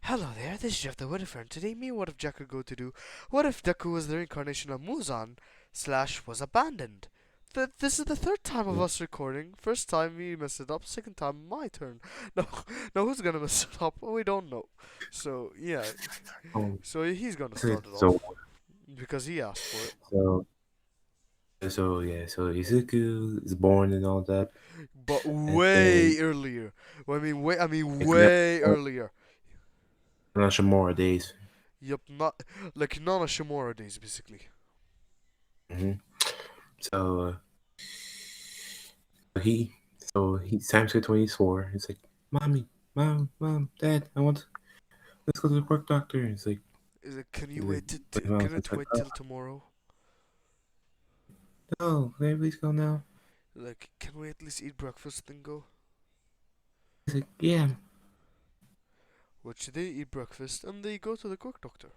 Hello there, this is Jeff the Whatifer, and today me what if Jack could go to do? What if Deku was the reincarnation of Muzan slash was abandoned? This is the third time of Mm. us recording. First time we messed it up, second time my turn. No, no, who's gonna mess it up? We don't know. So yeah, Oh, so he's gonna so start it so off because he asked for it. so so Izuku is born and all that, But and then way earlier. Well, I mean like not way earlier. not Shimura days. Yup, not like Nana Shimura days basically. hmm So he he times good when he's 4. It's like, mommy, mom, dad, let's go to the quirk doctor. It's like, Is it? Can you he's like, wait? mom's Can just it like, wait oh till tomorrow? no, can I please go now? Like, can we at least eat breakfast and go? He's like, yeah. Which they eat breakfast and they go to the quirk doctor.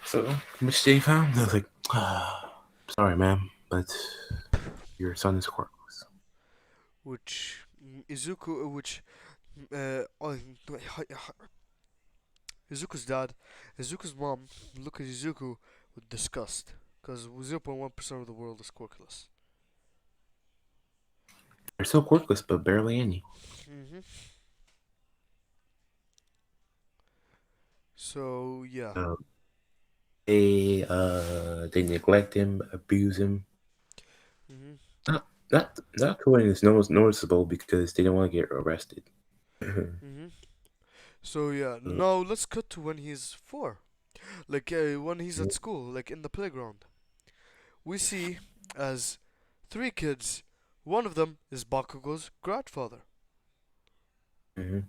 So which day found? I was like, sorry, ma'am, but your son is quirkless. Which Izuku, oh, Izuku's dad, Izuku's mom look at Izuku with disgust, because 0.1% of the world is quirkless. They're still quirkless, but barely any. hmm So yeah. Uh, they neglect him, abuse him. hmm Not quitting is noticeable because they don't want to get arrested. hmm So yeah. Uh, Now let's cut to when he's 4. Like when he's at school, like in the playground. We see as 3 kids. One of them is Bakugou's grandfather. mhm.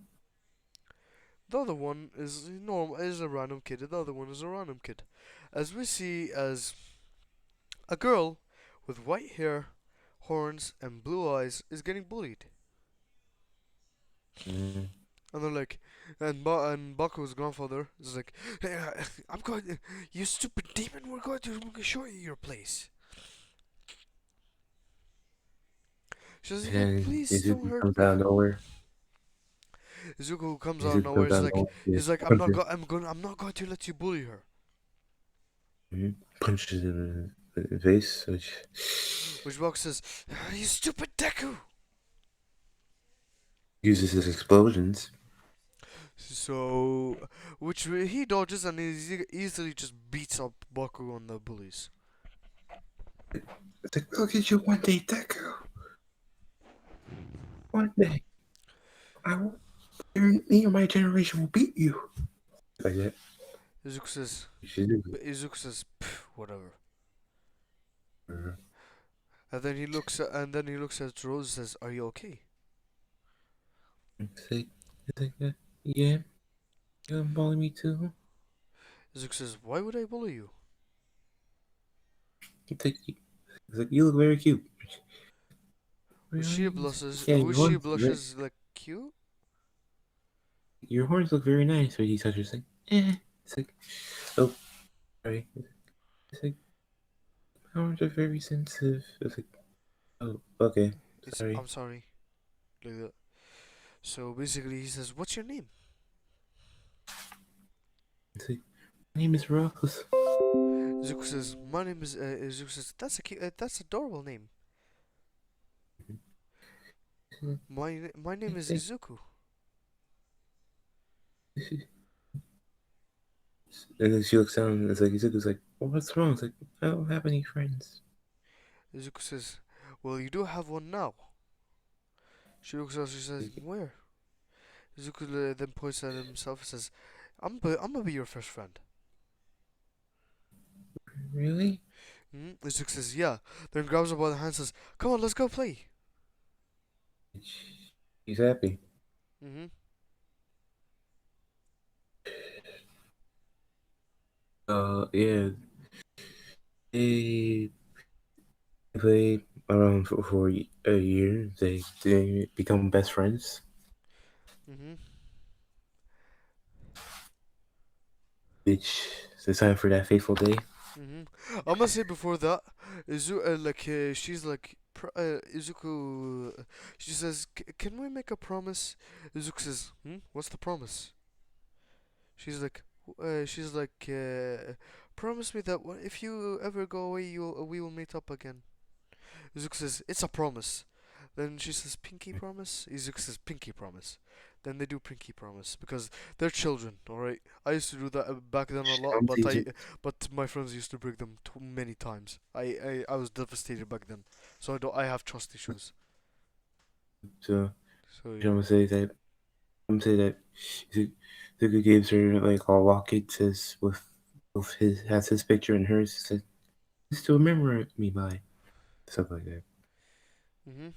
The other one is normal, is a random kid. The other one is a random kid. As we see as a girl with white hair, horns, and blue eyes is getting bullied. Mhm. And they're like, and Baku's grandfather is like, hey, I'm going, you stupid demon, we're going to show you your place. She's like, And please don't hurt Comes me. out of nowhere. Izuku comes out of Izuku nowhere. comes out of nowhere. He He's just like, I'm not going to let you bully her. punches him in the face, which Which Baku says, you stupid Deku. uses his explosions. So, which he dodges and he easily just beats up Baku on the bullies. It's like, look at you one day, Deku. One day, I will, me or my generation will beat you. Like that. Izuku says, You should do whatever. it. And then he looks at Rose and says, are you okay? Yeah, you gonna bully me too? Izuku says, why would I bully you? It's like, you look very cute. She Really? blushes, Yeah, which she blushes like cute. your horns look very nice. Or he touches like, It's like, oh, sorry. It's like, horns are very sensitive. It's like, oh, okay, sorry. I'm sorry, like that. So basically, he says, what's your name? It's like, my name is Rose. Izuku says, my name is. Izuku says, that's adorable name. My name is It's Izuku. like, and then she looks down and it's like, Izuku's like, well, what's wrong? It's like, I don't have any friends. Izuku says, well, you do have one now. She looks up, she says, where? Izuku then points at himself and says, I'm gonna be your first friend. Really? Izuku says, yeah. Then grabs her by the hand and says, come on, let's go play. He's happy. Mm-hmm. Yeah, they play around for a year. They become best friends, Mm-hmm. which is the time for that fateful day. Mm-hmm. I'm gonna say before that, she's like Izuku, she says, "Can we make a promise?" Izuku says, What's the promise?" She's like, "Promise me that if you ever go away, we will meet up again." Izuku says, "It's a promise." Then she says, "Pinky promise?" Izuku says, "Pinky promise." Then they do pinky promise because they're children, all right. I used to do that back then a lot, Some season. but my friends used to break them too many times. I was devastated back then, so I have trust issues. So So I'm yeah. gonna say that. I'm gonna say that Zuko gives her like a locket says with his has his picture and hers says this to remember me by stuff like that. Mhm.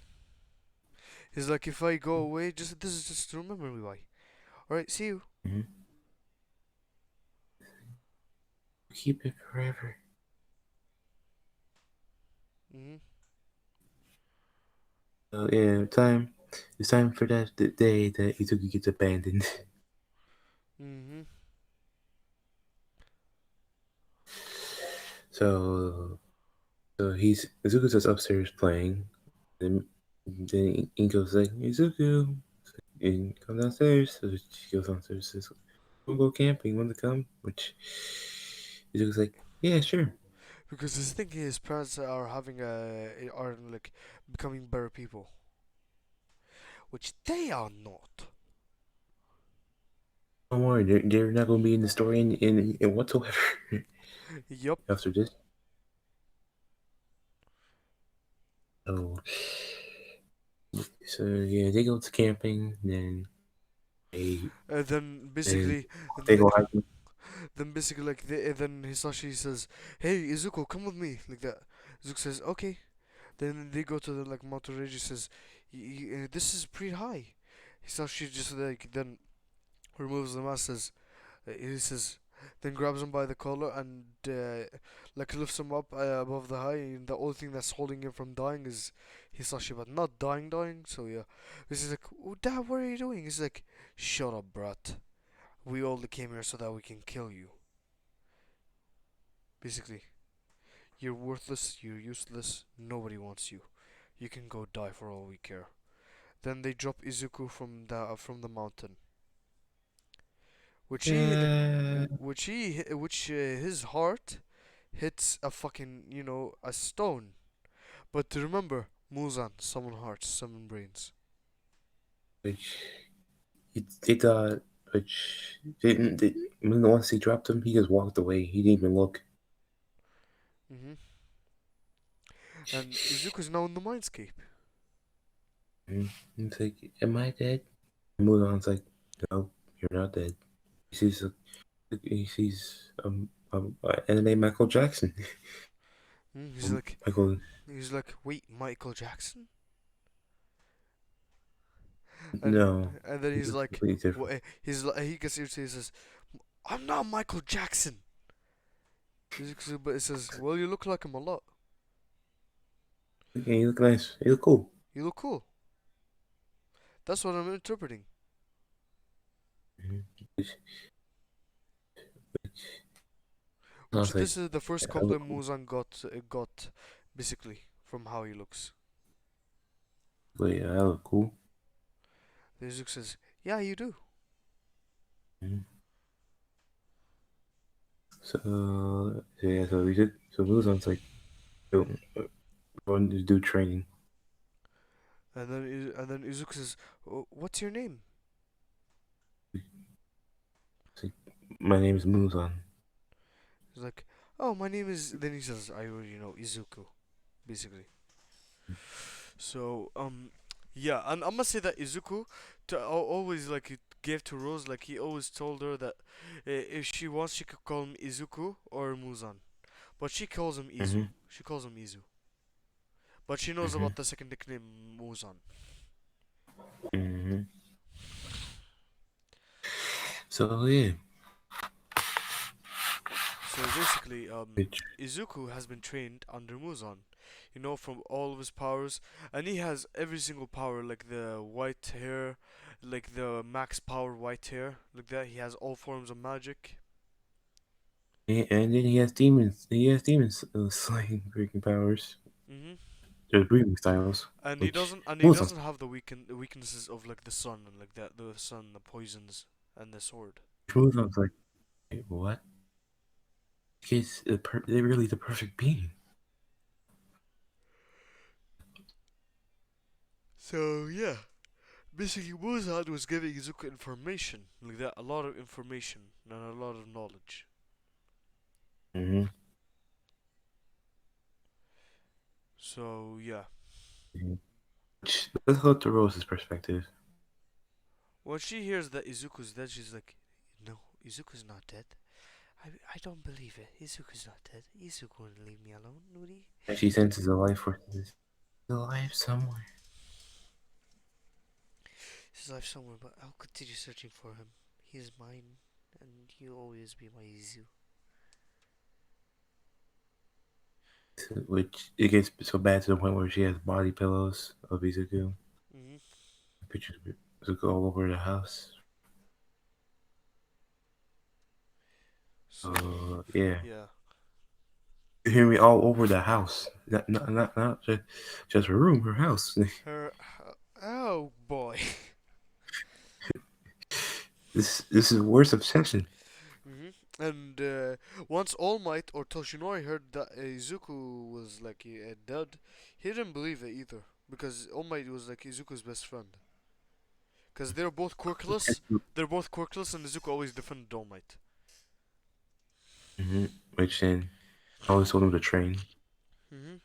He's like, if I go away, just this is just to remember me by. All right, see you. Mm-hmm. Keep it forever. Mhm. So yeah, time. It's time for that the day that Izuku gets abandoned. Mhm. So he's Izuku's just upstairs playing. Then Inko's like Izuku, and come downstairs. So she goes downstairs. Says, "We'll go camping. Want to come?" Which Izuku's like, "Yeah, sure." Because he's thinking his parents are are like becoming better people, which they are not. Don't worry, they're not going to be in the story in whatsoever Yup. after this. So, so yeah, they go to camping, they Then then basically, they the, go hiking. then Hisashi says, "Hey Izuku, come with me," like that. Izuku says, "Okay." Then they go to the like Mount Reggie says, "This is pretty high." Hisashi just like then removes the mask. He says, then grabs him by the collar and like lifts him up above the high. And the only thing that's holding him from dying is Hisashi, but not dying. So yeah, this is like, oh, Dad, what are you doing? He's like, shut up, brat. We all came here so that we can kill you. Basically, you're worthless. You're useless. Nobody wants you. You can go die for all we care. Then they drop Izuku from the mountain, which he Yeah, which his heart hits a fucking, a stone. But remember, Muzan, summon hearts, summon brains. which it which didn't. When once they dropped him, he just walked away. He didn't even look. hmm And Izuku's now in the mindscape. He's like, "Am I dead?" And Mulan's like, "No, you're not dead." He sees he sees anime Michael Jackson. Mm, he's like, Michael, wait, Michael Jackson? And no, and then he's he's just like, completely different. he gets irritated. He says, "I'm not Michael Jackson." But it says, "Well, you look like him a lot. Yeah, he look nice. He look cool. You look cool." That's what I'm interpreting. Mhm. I Which was like, this is the first I look compliment cool. Muzan got basically from how he looks. Wait, I look cool. Izuku says, "Yeah, you do." Mhm. So yeah, so Muzan's like, "Yo, going to do training." And then Izuku says, "What's your name?" It's like, my name is Muzan. He's like, "Oh, my name is." Then he says, "I already know Izuku," basically. So yeah, and I must say that Izuku always like it gave to Rose, like he always told her that if she wants, she could call him Izuku or Muzan, but she calls him Izu. Mm-hmm. She calls him Izu, but she knows Mm-hmm. about the second nickname Muzan. Mm-hmm. So yeah, So basically, which Izuku has been trained under Muzan, from all of his powers, and he has every single power, like the white hair, like the max power white hair, like that. He has all forms of magic. and then he has demons. He has demons slaying freaking powers. hmm there's breathing styles, And which he Muzan. doesn't have the weaknesses of like the sun and like that the sun, the poisons, and the sword. Muzan's like, wait, what? They're really the perfect being. So yeah, basically Muzan was giving Izuku information like that, a lot of information and a lot of knowledge. Mm-hmm. So yeah, Which, let's look to Rose's perspective. when she hears that Izuku's dead, she's like, "No, Izuku's not dead. I don't believe it. Izuku's not dead. Izuku wouldn't leave me alone, would he? And she senses a life force. Is alive somewhere. He's alive somewhere, but I'll continue searching for him. He is mine, and he'll always be my Izu." Which it gets so bad to the point where she has body pillows of Izuku. Hmm. Pictures of Izuku all over the house. So Yeah. yeah, You hear me all over the house. Not just her room, her house. her. Oh boy. This is worst obsession. Hmm. And once All Might or Toshinori heard that Izuku was like dead, he didn't believe it either because All Might was like Izuku's best friend. Because they're both quirkless. They're both quirkless, and Izuku always defended All Might. Mm-hmm. Which then I always told him to train. Hmm.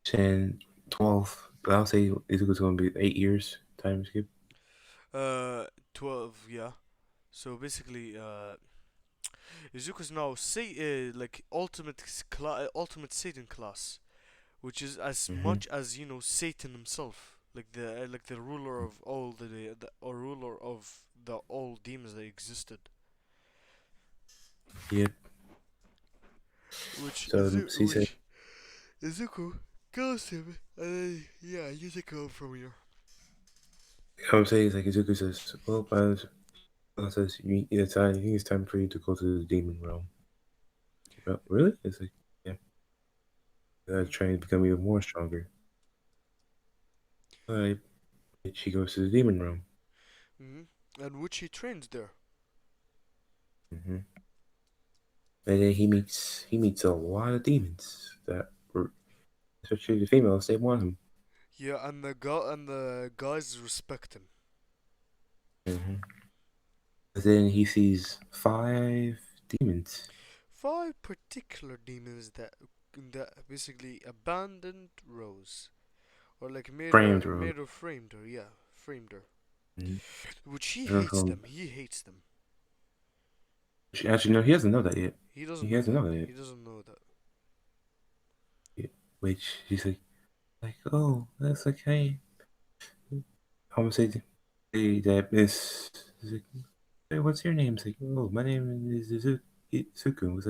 10, 12. I'll say Izuku's gonna be 8 years time skip. 12, yeah. So basically, Izuku's now say like ultimate Satan class, which is as Mm-hmm. much as Satan himself, like the ruler of all the or ruler of the all demons that existed. Yep. So she said, Which Izuku kills him, and then yeah, you take over from here. I would say it's like Izuku says, well, says it's time. I think it's time for you to go to the demon realm. Well, really? It's like, yeah, Hmm. trying to become even more stronger. Alright, she goes to the demon realm. Hmm. And which he trains there. Hmm. And then he meets a lot of demons that were, especially the females, they want him. Yeah, and the guys respect him. Hmm. But then he sees 5 demons, Five particular demons that basically abandoned Rose, or like framed road. made her framed her. Yeah, framed her. Mm-hmm. Which he And hates also, them. He hates them. actually, no, he doesn't know that yet. He doesn't He know hasn't that. know that yet. He doesn't know that. Which he's like, oh, that's like, hey, I'm gonna say that Miss. He's like, hey, what's your name? He's like, oh, my name is Izuku. He's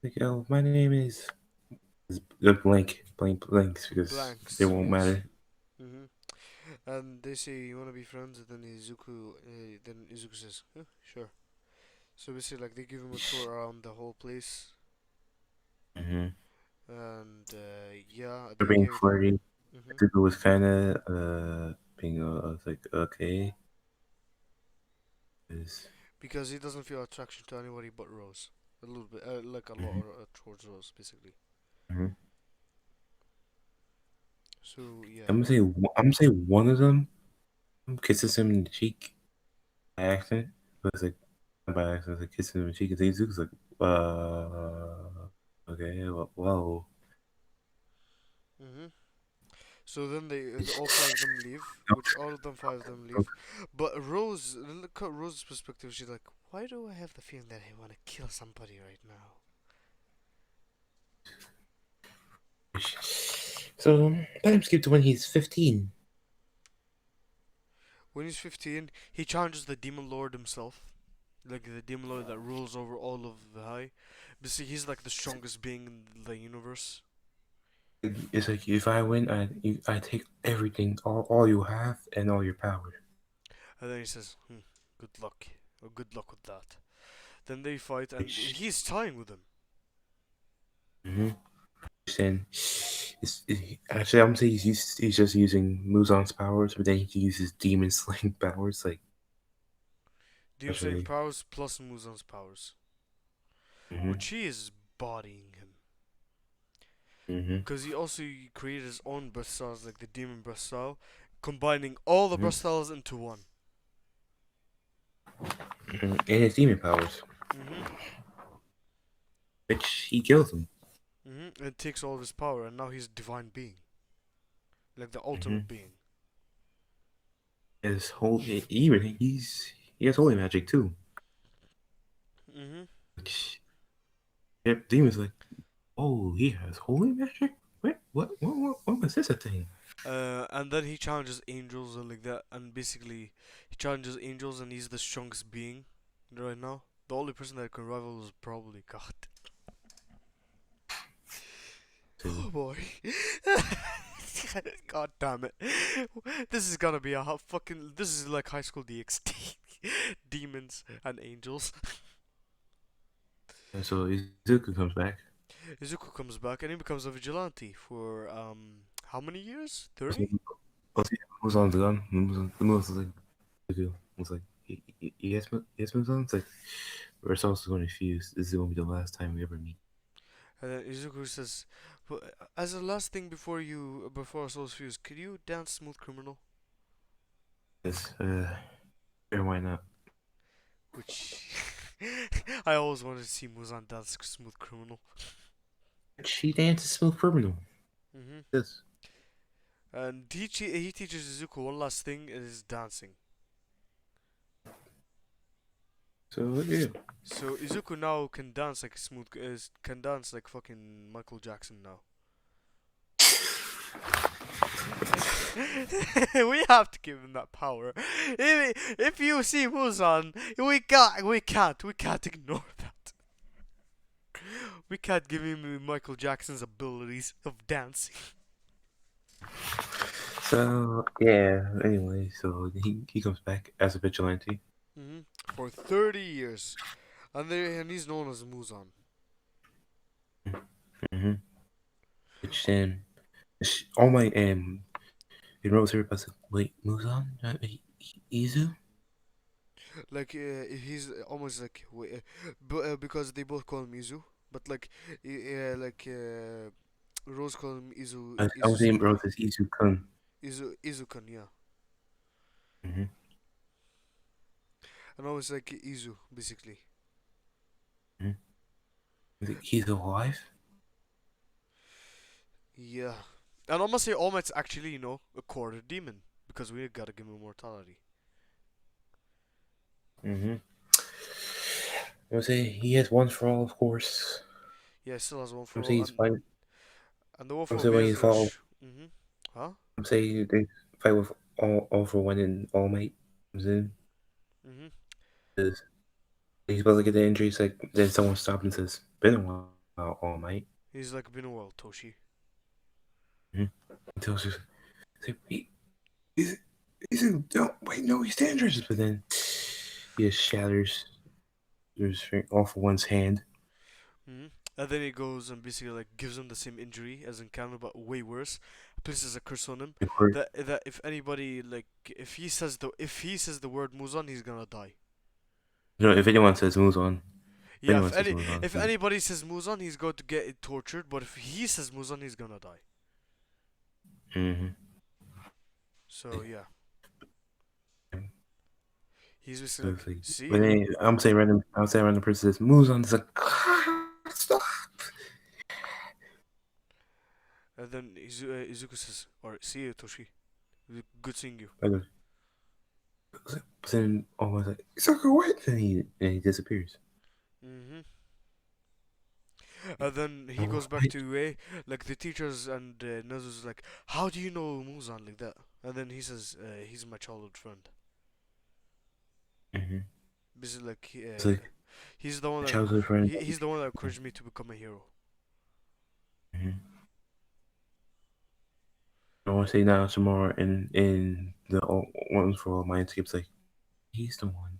like, oh, my name is blanks because it Blanks, won't yes. matter. Hmm. And they say you wanna be friends, and then Izuku says, sure. So basically, like they give him a tour around the whole place, Mm-hmm. and yeah, For they being gave. flirty, Hmm. Izuku was kind of being was like, okay, 'cause- Because he doesn't feel attraction to anybody but Rose. A little bit, like a lot mhm, towards Rose, basically. mhm. So yeah. I'm gonna say one of them kisses him in the cheek by accident, but it's like not by accident, it's like kissing him in the cheek, and Izuku's like, okay, well, whoa. Hmm. So then all five of them leave, which all of them five of them leave. But Rose, look at Rose's perspective. She's like, why do I have the feeling that I want to kill somebody right now? So time skip to when he's 15. When he's 15, he challenges the Demon Lord himself, like the Demon Lord that rules over all of the High. Basically, he's like the strongest being in the universe. It's like if I win, I take everything, all you have, and all your power. And then he says, good luck. Or good luck with that. Then they fight, and Which, he's tying with him. mhm. Then, actually, I'm gonna say he's just using Muzan's powers, but then he uses demon slaying powers, like Demon Slaying actually. powers plus Muzan's powers, Mhm. which he is bodying him. Mhm. Because he also created his own breath styles, like the demon breath style, combining all the breath Mhm. styles into one. Mhm. And his demon powers, Mhm. which he kills him. Mhm. It takes all of his power, and now he's a divine being, like the ultimate Mhm. being. His whole even he has holy magic too. Mhm. Which yep, demon's like, oh, he has holy magic. What was this a thing? And then he challenges angels and like that, and basically he challenges angels, and he's the strongest being right now. The only person that can rival is probably God. So, Oh boy. God damn it. This is gonna be a fucking. This is like High School DxD. Demons and angels. so Izuku comes back. Izuku comes back and he becomes a vigilante for how many years? Was 30? was on the gun. Was like Izuku was like, yes, Muzan. It's like we're also going to fuse. This is going to be the last time we ever meet. And then Izuku says, "Well, as a last thing before our souls fuse, could you dance Smooth Criminal?" Yes, sure, why not? Which I always wanted to see Muzan dance Smooth Criminal. She dances smooth criminal. Hmm Yes. And he teaches Izuku one last thing is dancing. So yeah. So Izuku now can dance like can dance like fucking Michael Jackson now. We have to give him that power. If you see Muzan, we can't ignore that. We can't give him Michael Jackson's abilities of dancing. So yeah. Anyway, so he comes back as a vigilante. For 30 years, and he's known as Muzan. Mm-hmm. Which then all my in Rose here, but wait, Muzan, Izu. Like he's almost like because they both call him Izu, but Rose call him I was saying Izu-san. Rose is Izu Kun. Izukan, yeah, Mm-hmm. and always like Izu basically. Mm-hmm. He's alive. Yeah, and I must say All Might's actually a quarter demon because we gotta give him immortality. Mm-hmm. I would say he has once for all, of course. Yeah, still has one I'm for saying all, he's fighting. and the one I'm for saying when Mia he's fall. mhm, huh? I'm saying they fight with all for one and All Might comes in. Mhm. Is he's supposed to get the injury? It's like then someone stops and says, "Been a while, All Might." He's like been a while, Toshi. Mm-hmm. Until she's like, "Wait, is don't wait, no, he's dangerous." But then he just shatters. There's all for one's hand. Mhm. And then he goes and basically like gives him the same injury as in Cameron, but way worse. Places a curse on him Of course, that if anybody like if he says the word Muzan, he's gonna die. you know, if anyone says moves on, if Yeah, anyone says moves on, if anybody says Muzan, he's going to get tortured. But if he says Muzan, he's gonna die. mm-hmm. So yeah, he's basically So it's like, like, see, when I'm saying random person says moves on, it's like, stop. and then Izuku says, "Alright, see you, Toshi. Good seeing you." I go, but then almost like, it's like, what? And he disappears. Mhm. And then he Oh, goes back what? to like the teachers and Nezu's like, "How do you know Muzan like that?" And then he says, "He's my childhood friend." Mm-hmm. Basically, like It's like he's the one a that childhood friend. he's the one that encouraged me to become a hero. Mm-hmm. I want to say now some more in the ones for all mindscapes. Like he's the one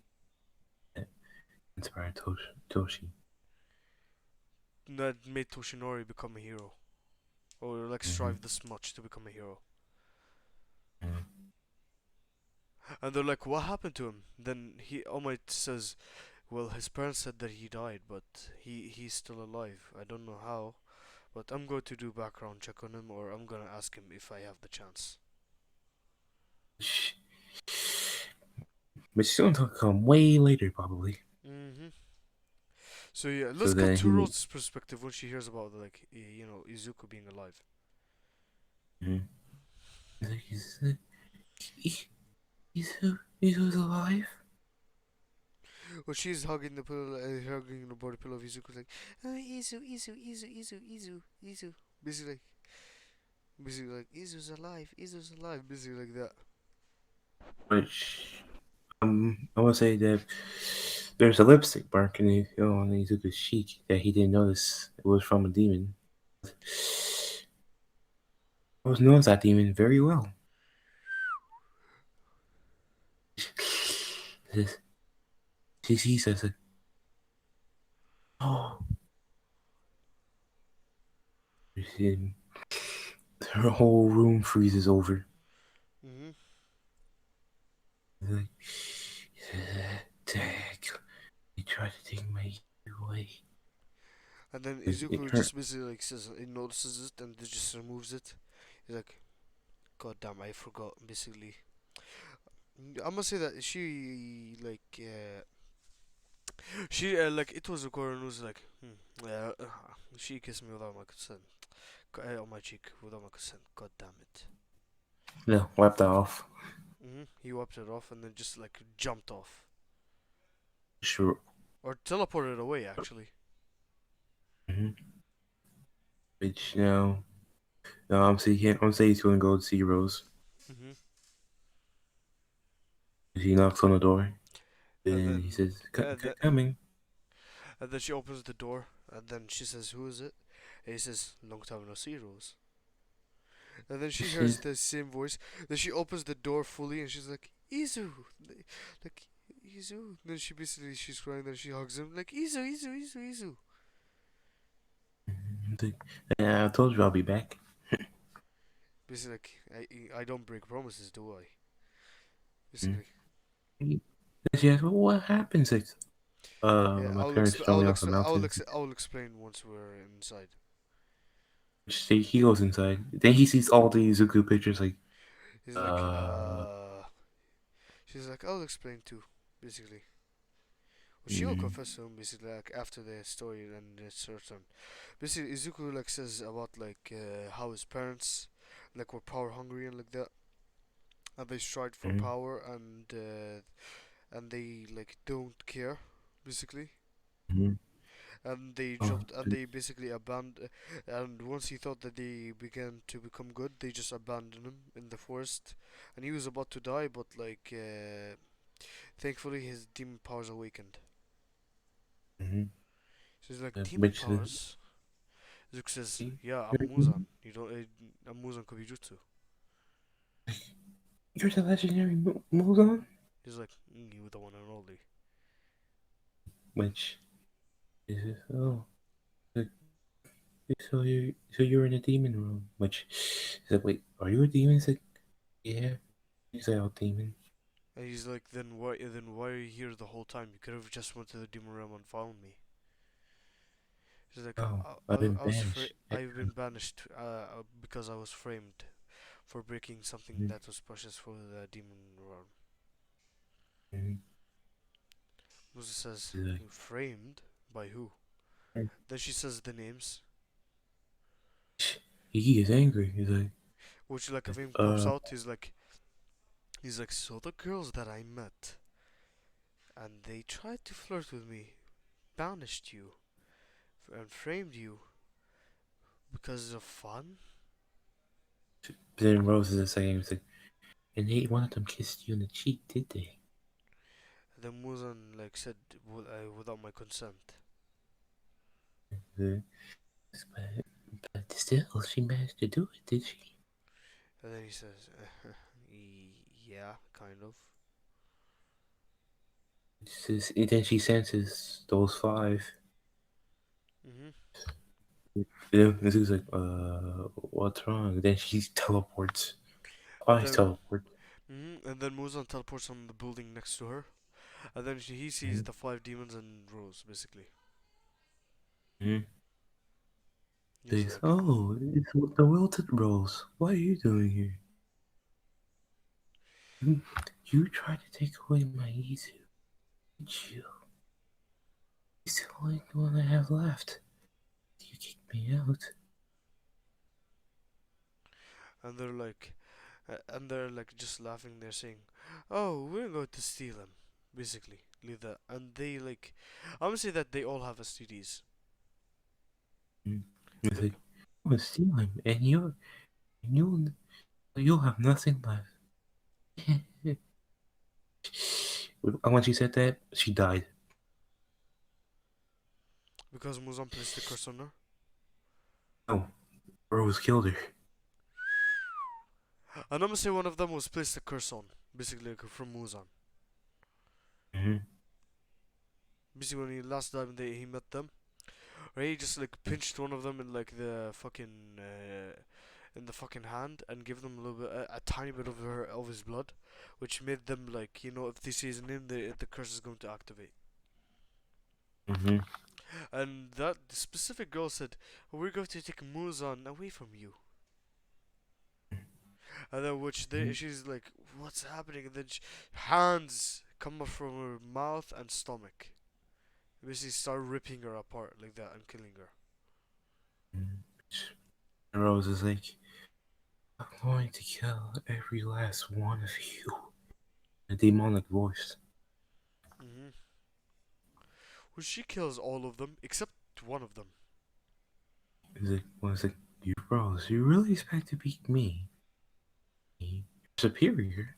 that inspired Toshi. That made Toshinori become a hero. or like Mm-hmm. strive this much to become a hero. Mm-hmm. And they're like, what happened to him? Then All Might says, well, his parents said that he died, but he's still alive. I don't know how, but I'm going to do background check on him, or I'm gonna ask him if I have the chance. But she's going to come way later, probably. Hmm. So yeah, So let's cut then to he. Rose's perspective when she hears about Izuku being alive. Mm-hmm. He's he's alive. When she's hugging the pillow, hugging the body pillow of Izuku, like, Izu. Basically, basically like, Izu's alive, basically like that. Which I want to say that there's a lipstick mark on Izuku's cheek that he didn't notice it was from a demon. I was knows that demon very well. She says, like, "Oh, her whole room freezes over." Hmm. Like, Deku, he tried to take my away. And then It Izuku hurt. just basically like says he notices it and just removes it. He's like, God damn, I forgot. Basically, I'm gonna say that like it was recorded and was like, she kissed me without my consent, on my cheek without my consent. God damn it. No, wiped that off. He wiped it off and then just like jumped off Sure. or teleported away actually. Mm-hmm. Which now, no, I'm saying he's gonna go see Rose. Hmm. He knocks on the door. And Then he then says, and then Coming." and then she opens the door and then she says, "Who is it?" And he says, "Long time no see, Rose." And then He she hears says, the same voice. Then she opens the door fully and she's like, Izu! Like, Izu. Then she's crying. Then she hugs him, like, Izu. "Yeah, I told you I'll be back." Basically, like, I don't break promises, do I? Mm. Basically. Then she asks, "Well, what happens?" Like, Yeah, my parents throw me off a mountain. I will explain once we're inside. He goes inside. Then he sees all the Izuku pictures. Like, He's like, uh, she's like, I'll explain too, basically. Well, she will mm, confess to him, basically, like, after the story and it's her turn. Basically, Izuku, like, says about, like, how his parents, like, were power hungry and like that. And they strive for mm, power and they, like, don't care, basically. mm. And they Oh, dropped, and they basically abandoned, and once he thought that they began to become good, they just abandoned him in the forest. And he was about to die, but, like, thankfully his demon powers awakened. mm-hmm. So he's like, demon Which powers? Zuko says, you're, yeah, I'm Muzan. You don't, I'm Muzan Kubijutsu. you're the legendary Muzan. He's like, you the one and only. Which is like, so you're in a demon room. Which is like, wait, are you a demon? He's like, yeah. He's like, "Oh, demon." And he's like, then why are you here the whole time? You could have just went to the demon realm and found me. He's like, Oh, I've been banished. I've been banished because I was framed for breaking something Mhm, that was precious for the demon realm. mhm. Musa says, He's like, framed by who? "Hey." Then she says the names, He is angry. He's like, which like a meme pops uh, out. He's like, so the girls that I met and they tried to flirt with me, banished you, and framed you because of fun? then Rose is the same. He's like, and they one of them kissed you on the cheek, did they? Then Muzan like said without my consent. Uh, but still, she managed to do it, did she? And then he says, yeah, kind of. And then she senses those five. Hmm. Yeah, Izuku's like, what's wrong? Then she teleports. And Ice then, teleport. and then Muzan teleports on the building next to her, and then he sees Mm-hmm. the five demons and Rose. Basically, Mm-hmm. he's Says, like, oh, it's the wilted rose. What are you doing here? You, you tried to take away my Izu, didn't you? He's the only one I have left. You kicked me out. and they're like just laughing. They're saying, "Oh, we're going to steal him." Basically, leave that, and they like, I'm gonna say that they all have STDs. Mm. He's But like, I'm gonna steal him, and you'll have nothing left. And when she said that, she died. because Muzan placed the curse on her, No, Rose killed her. and I'm gonna say one of them was placed the curse on, basically like, from Muzan. Mm-hmm. Basically, when he last time he met them, right, he just like pinched one of them in like the fucking in the fucking hand and give them a little bit, a tiny bit of his blood, which made them like, if they see his name, the curse is going to activate. Mm-hmm. And that specific girl said, "We're going to take Muzan away from you." And then she's like, "What's happening?" And then hands come up from her mouth and stomach. Basically, start ripping her apart like that and killing her. And Rose is like, I'm going to kill every last one of you. A demonic voice. Hmm. Well, she kills all of them except one of them. Is like, you Rose, you really expect to beat me? Me? Superior?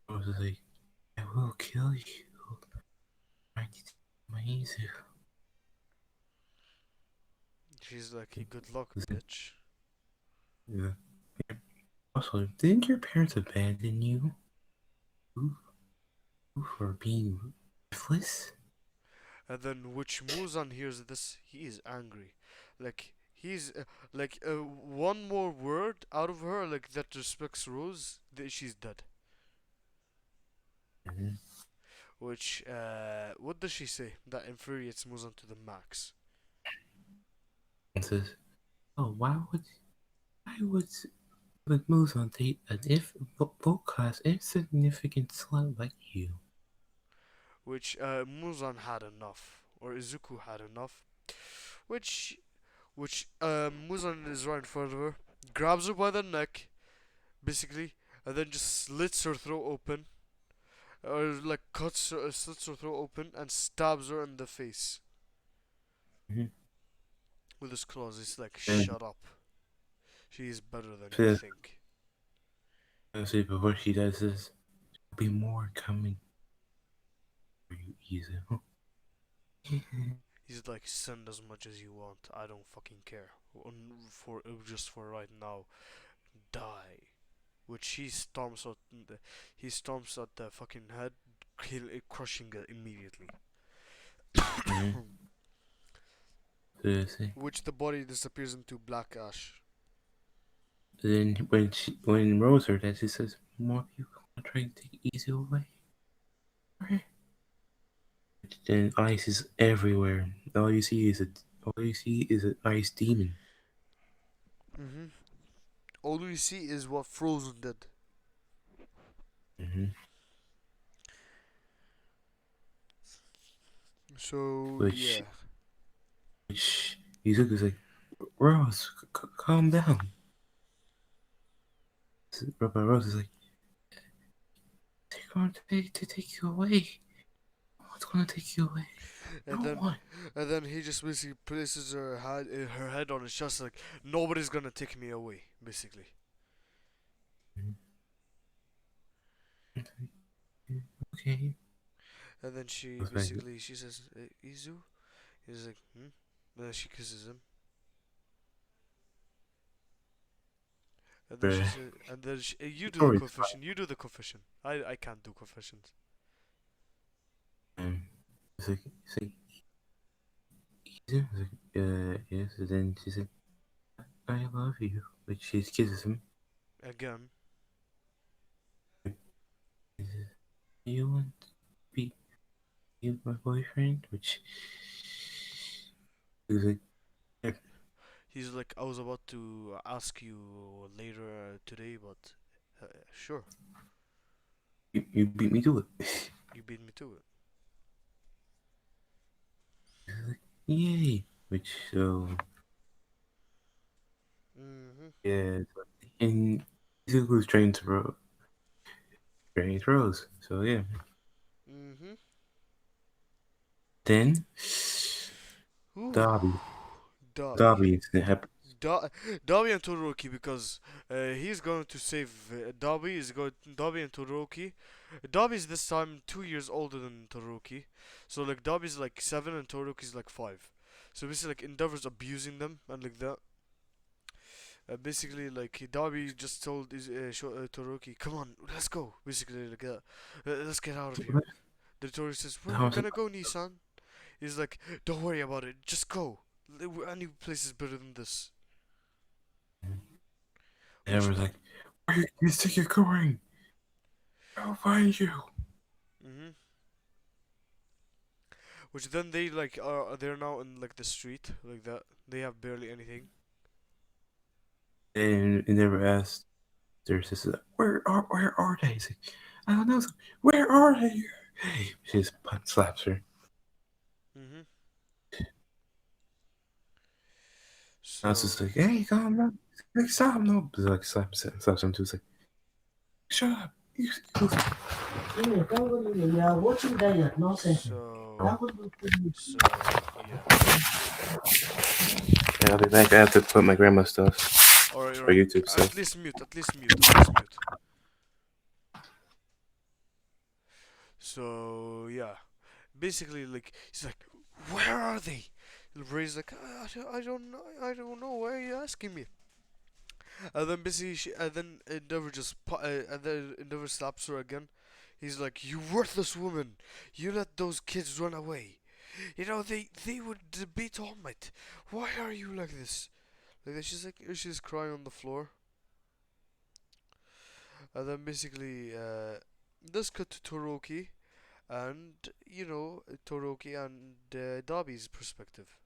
Rose is like, I will kill you. I need to my Izu. She's like, "Hey, good luck, Is like, bitch." yeah. Also, didn't your parents abandon you? Ooh, for being worthless? And then, which Muzan hears this, he is angry. Like, he's like, one more word out of her, like, that respects Rose, she's dead. Mm-hmm. Which, what does she say? That infuriates Muzan to the max. And says, oh, why would Muzan date an if low class insignificant slut like you? Which, Muzan had enough. Or Izuku had enough. Which, Muzan is right in front of her, grabs her by the neck, basically, and then just slits her throat open, or like slits her throat open and stabs her in the face Mm-hmm. with his claws. He's like, And "Shut up. She is better than you says, think." see, before she does this, there'll be more coming for you, Izu. He's like, "Send as much as you want. I don't fucking care. For just for right now, die." Which he stomps at the fucking head, crushing it immediately. Mm-hmm. So, see. Which the body disappears into black ash. Then when Rose heard that, she says, "More people are trying to take Izu away." Then ice is everywhere. All you see is an ice demon. Mm-hmm. All we see is what Frozen did. Mm-hmm. So Which yeah. which Izuku's like, Rose, calm down. But Rose is like, they're going to take you away. What's going to take you away? No And then one. he just basically places her head on his chest like, "Nobody's gonna take me away," basically. Okay. And then Goes back. she says, "Izu." He's like, "Hmm." And then she kisses him. And then she Bruh. said, and then you do the Story's confession. You do the confession. I can't do confessions. fine. It's like I was like, yes. And then she said, I love you. But she kisses him. Again. He says, you want to be my boyfriend? Which he was like, "Yeah, He's like, I was about to ask you later today, but sure, you beat me to it. you beat me to it. He was like, yay. Which, so, Mhm. yeah. And Izuku was trying to train Rose. So, yeah. Mhm. Then, Ooh. Dobby. Dobby. Dobby incident happened. Do- Dobby and Todoroki because he's going to save Dobby. Is going Dobby and Todoroki. Dobby's this time 2 years older than Todoroki, so like Dobby's like 7 and Todoroki's like 5. So basically, like Endeavor's abusing them and like that. Basically, like Dobby just told Todoroki, "Come on, let's go." Basically, like that. Let's get out of here. The Todoroki says, "Where are I we was like, gonna go, Nissan?" He's like, "Don't worry about it. Just go. Any place is better than this." and I Which was like, where do you think you're going? I'll find you. Mhm. Which then they like are they're now in like the street like that. They have barely anything. And he never asked their sister, where are they? He's like, I don't know. Where are they? She just slaps her. Mhm. I was just So like, hey, calm down. Like, stop, no. He's like, slaps him too. He's like, shut up. so yeah. Yeah, I'll be back. I have to put my grandma's stuff Alright, for alright. YouTube At stuff. least mute. At least mute. At least mute. So yeah. Basically, like he's like, where are they? And Ray's like, I don't know. I don't know. Why are you asking me? And then basically, and then Endeavor and then Endeavor slaps her again. He's like, "You worthless woman! You let those kids run away. You know they would beat All Might. Why are you like this?" Like that. She's crying on the floor. And then basically, this cut to Toroki and Toroki and Dobby's perspective,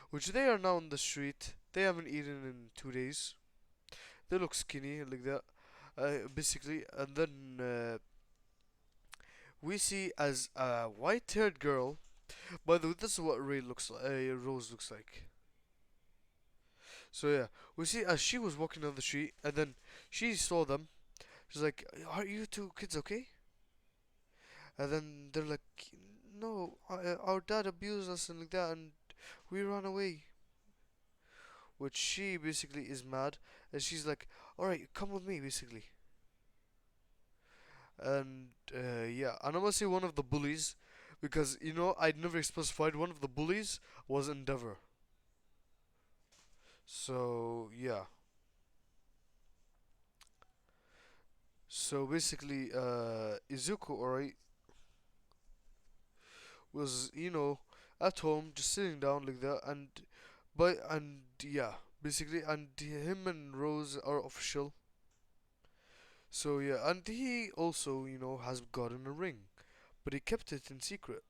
which they are now on the street. They haven't eaten in 2 days. They look skinny like that. Basically, and then we see as a white-haired girl. By the way, this is what Ray looks like. Rose looks like. So yeah, we see as she was walking down the street, and then she saw them. She's like, "Are you two kids okay?" And then they're like, "No, our dad abused us and like that, and we ran away." Which she basically is mad, and she's like, "All right, come with me," basically. And yeah, and I'm gonna say one of the bullies, because I'd never specified one of the bullies was Endeavor. So yeah, so basically, Izuku, alright, was at home just sitting down like that, and yeah, basically, and him and Rose are official. So yeah, and he also has gotten a ring, but he kept it in secret.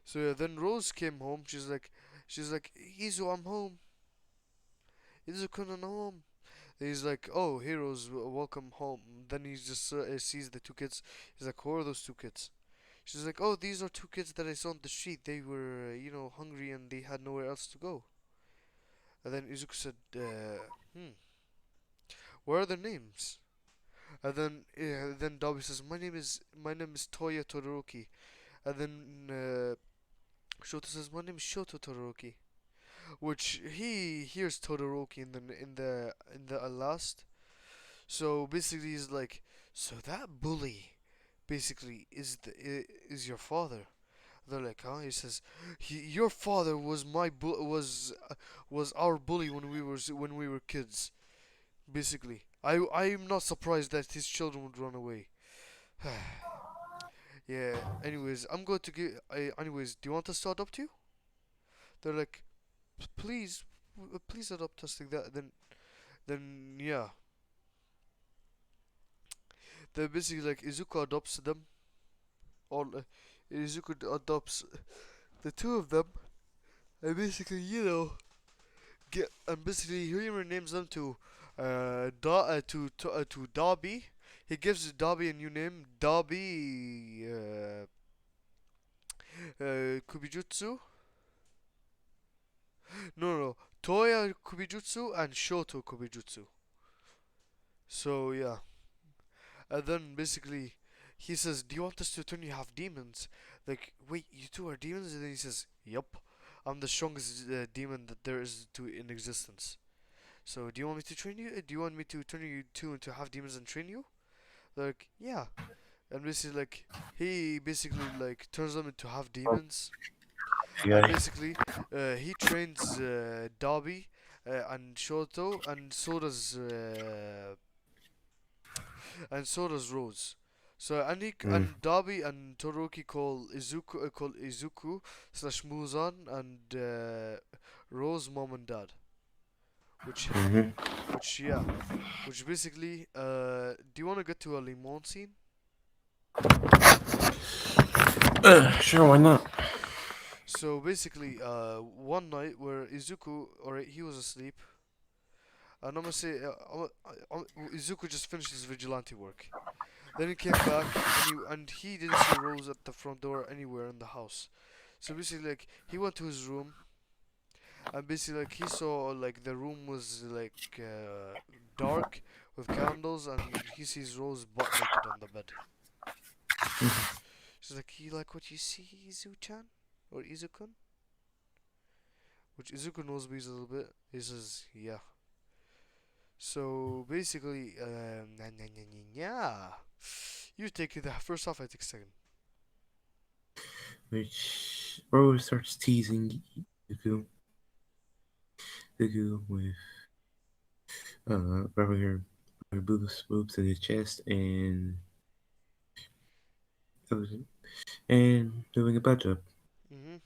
So yeah, then Rose came home. She's like, Izu, I'm home. Izu-kun, I'm home. He's like, oh, heroes, welcome home. Then he just sees the two kids. He's like, who are those two kids? She's like, oh, these are two kids that I saw on the street. They were, hungry and they had nowhere else to go. And then Izuku said, what are their names? And then Dobby says, my name is Toya Todoroki. And then Shoto says, my name is Shoto Todoroki. Which he hears Todoroki in the last. So basically, he's like, so that bully basically is your father. They're like, huh? He says, your father was was our bully when we were kids. Basically, I'm not surprised that his children would run away. Yeah. Anyways, I'm going to give. Anyways, do you want us to adopt you? they're like, please, please adopt us like that. Then yeah, they're basically like Izuku adopts them. All Izuku adopts the two of them, and basically get and basically he renames them to to Dobby. He gives Dobby a new name, Dobby Kubijutsu. No, Toya Kubijutsu and Shoto Kubijutsu. So yeah, and then basically he says, "Do you want us to turn you half demons?" Like, wait, you two are demons? And then he says, "Yup, I'm the strongest demon that there is to in existence. So do you want me to train you? Do you want me to turn you two into half demons and train you?" They're like, yeah. And basically like he basically like turns them into half demons, and Yeah. basically he trains Dobby and Shoto, and so does Rose. So Mm. and Dobby and Todoroki call Izuku slash Muzan and Rose mom and dad. Which Mhm. which yeah, which basically do you want to get to a Limon scene? Sure, why not? So basically one night where Izuku, alright, he was asleep, and I'm gonna say Izuku just finished his vigilante work. Then he came back and he didn't see Rose at the front door anywhere in the house. So basically like he went to his room, and basically like he saw like the room was like dark with candles, and he sees Rose butt naked on the bed. She's like, "You like what you see, Izu-chan? Or Izu-kun?" Which Izuku knows me a little bit. He says, "Yeah." So basically, yeah. You take the first off, I take second. Which Rose starts teasing Deku, Deku with rubbing her boobs in his chest and doing a butt job. hmm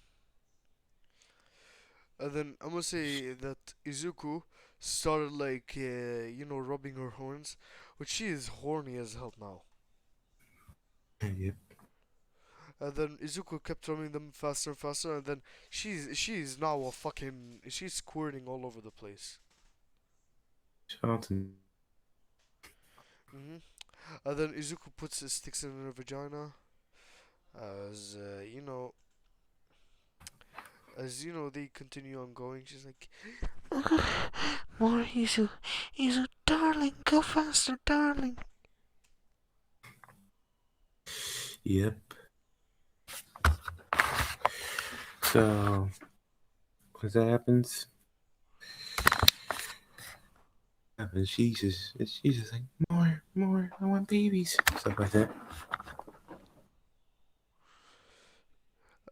And then I'm gonna say that Izuku started like, rubbing her horns, which she is horny as hell now. Yep. And then Izuku kept rubbing them faster and faster, and then she's now she's squirting all over the place. Charlton. hmm And then Izuku puts his sticks in her vagina, as they continue on going. She's like, more Izu, darling, go faster, darling. Yep. So, once that happens, she's just like, more, I want babies. Stuff like that.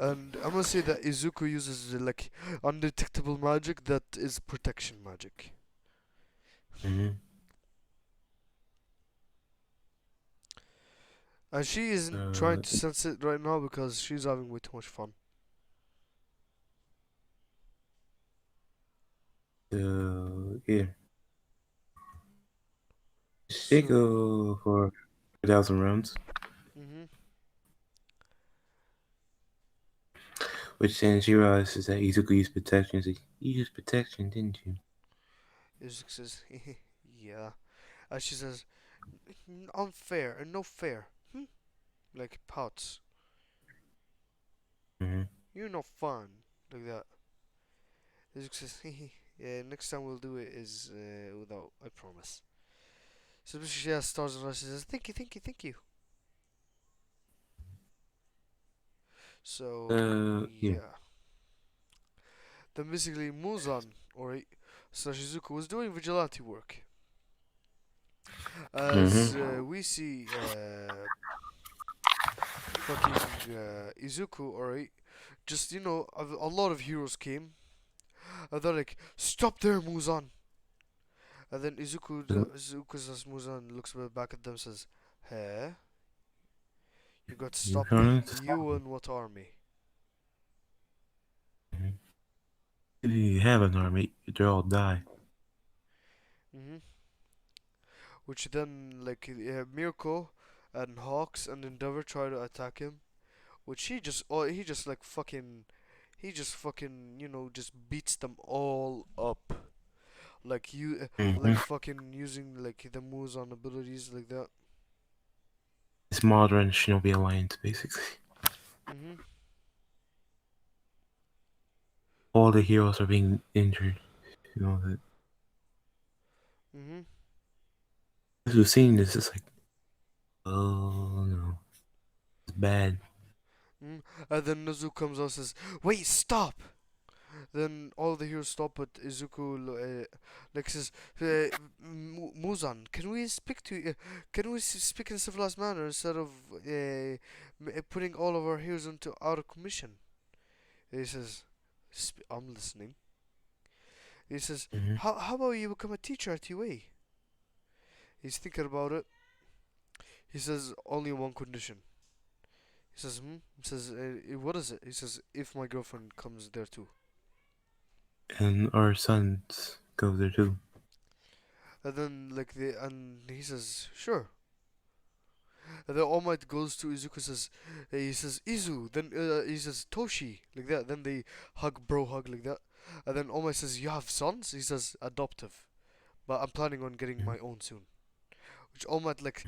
And I'm gonna say that Izuku uses like undetectable magic that is protection magic. Mm-hmm. And she isn't trying Uh, to sense it right now because she's having way too much fun. yeah. They So, go for 1,000 rounds, mm-hmm. which then she realizes that Izuku used protection. She's like, you used protection, didn't you? Izuku says, yeah. And she says, unfair and no fair. Like pouts. Mm-hmm. You're no fun. Like that. Izuku says, yeah, next time we'll do it is without, I promise. So she has stars and she says, thank you, thank you, thank you. So, Yeah. yeah. Then basically Muzan, or slash Izuku, was doing vigilante work. As Mm-hmm. we see fucking Izuku, alright, just, a lot of heroes came. And they're like, stop there, Muzan. And then Izuku says Muzan looks back at them and says, hey, you got to You stop me. heard? You and what army? If you have an army, they'll all die. Mhm. Which then like Mirko and Hawks and Endeavor try to attack him, which he just like fucking he just fucking just beats them all up. Like Mm-hmm. fucking using like the Muzan abilities like that. It's modern Shinobi Alliance, basically. Mhm. All the heroes are being injured. You know that. Mhm. As we've seen this, it's like, oh no, it's bad. Mhm. And then Nezu comes out and says, "Wait, stop!" Then all the heroes stop, but Izuku like says, Muzan, can we speak to can we speak in a civilized manner instead of putting all of our heroes into out of commission?" He says, "I'm listening." He says, Mm-hmm. how about you become a teacher at UA?" He's thinking about it. He says, "Only on one condition." He says, "Hmm?" He says, "What is it?" He says, "If my girlfriend comes there too." And our sons go there too. And then and he says, "Sure." And then All Might goes to Izuku, says, he says Izu, then he says Toshi, like that. Then they hug like that. And then All Might says, "You have sons?" He says, "Adoptive, but I'm planning on getting my own soon." Which All Might like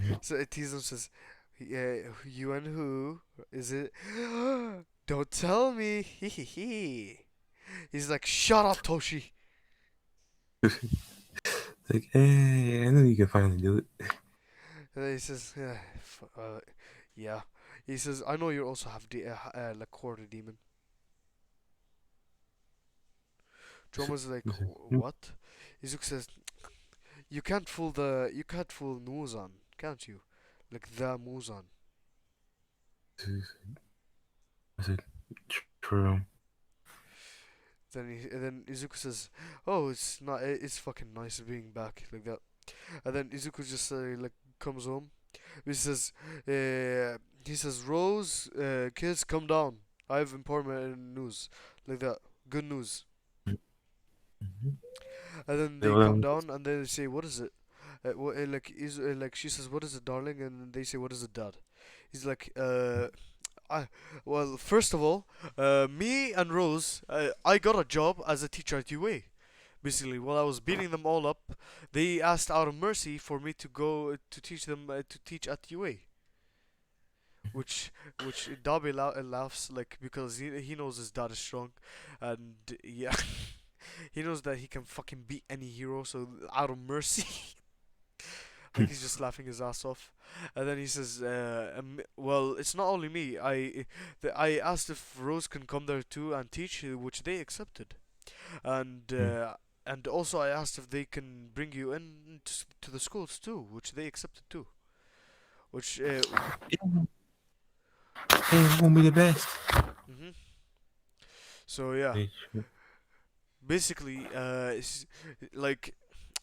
teases him, says, "Yeah, you and who is it?" "Don't tell me." Hehehe. He's like, "Shut up, Toshi." Like, hey, I know you can finally do it. And then he says, "Yeah, yeah." He says, "I know you also have like quarter demon." Droma's like, "What?" Izuku says, you can't fool Muzan, can't you? Like the Muzan." I said, true. Then Izuku says, "Oh, it's not. It's fucking nice being back like that." And then Izuku just like comes home. He says, "Rose, kids, come down. I have important news like that. Good news." Mm-hmm. And then they come down and then they say, "What is it?" Like she says, "What is it, darling?" And then they say, "What is it, dad?" He's like, I well, first of all, me and Rose, I got a job as a teacher at UA. Basically, while I was beating them all up, they asked out of mercy for me to go to teach them to teach at UA. Which Dabi laughs like because he knows his dad is strong, and yeah, he knows that he can fucking beat any hero. So out of mercy, like he's just laughing his ass off. And then he says, "Well, it's not only me. I asked if Rose can come there too and teach, which they accepted. And and also I asked if they can bring you in to the schools too, which they accepted too. Which Hey, won't be the best. mhm. So yeah, basically, like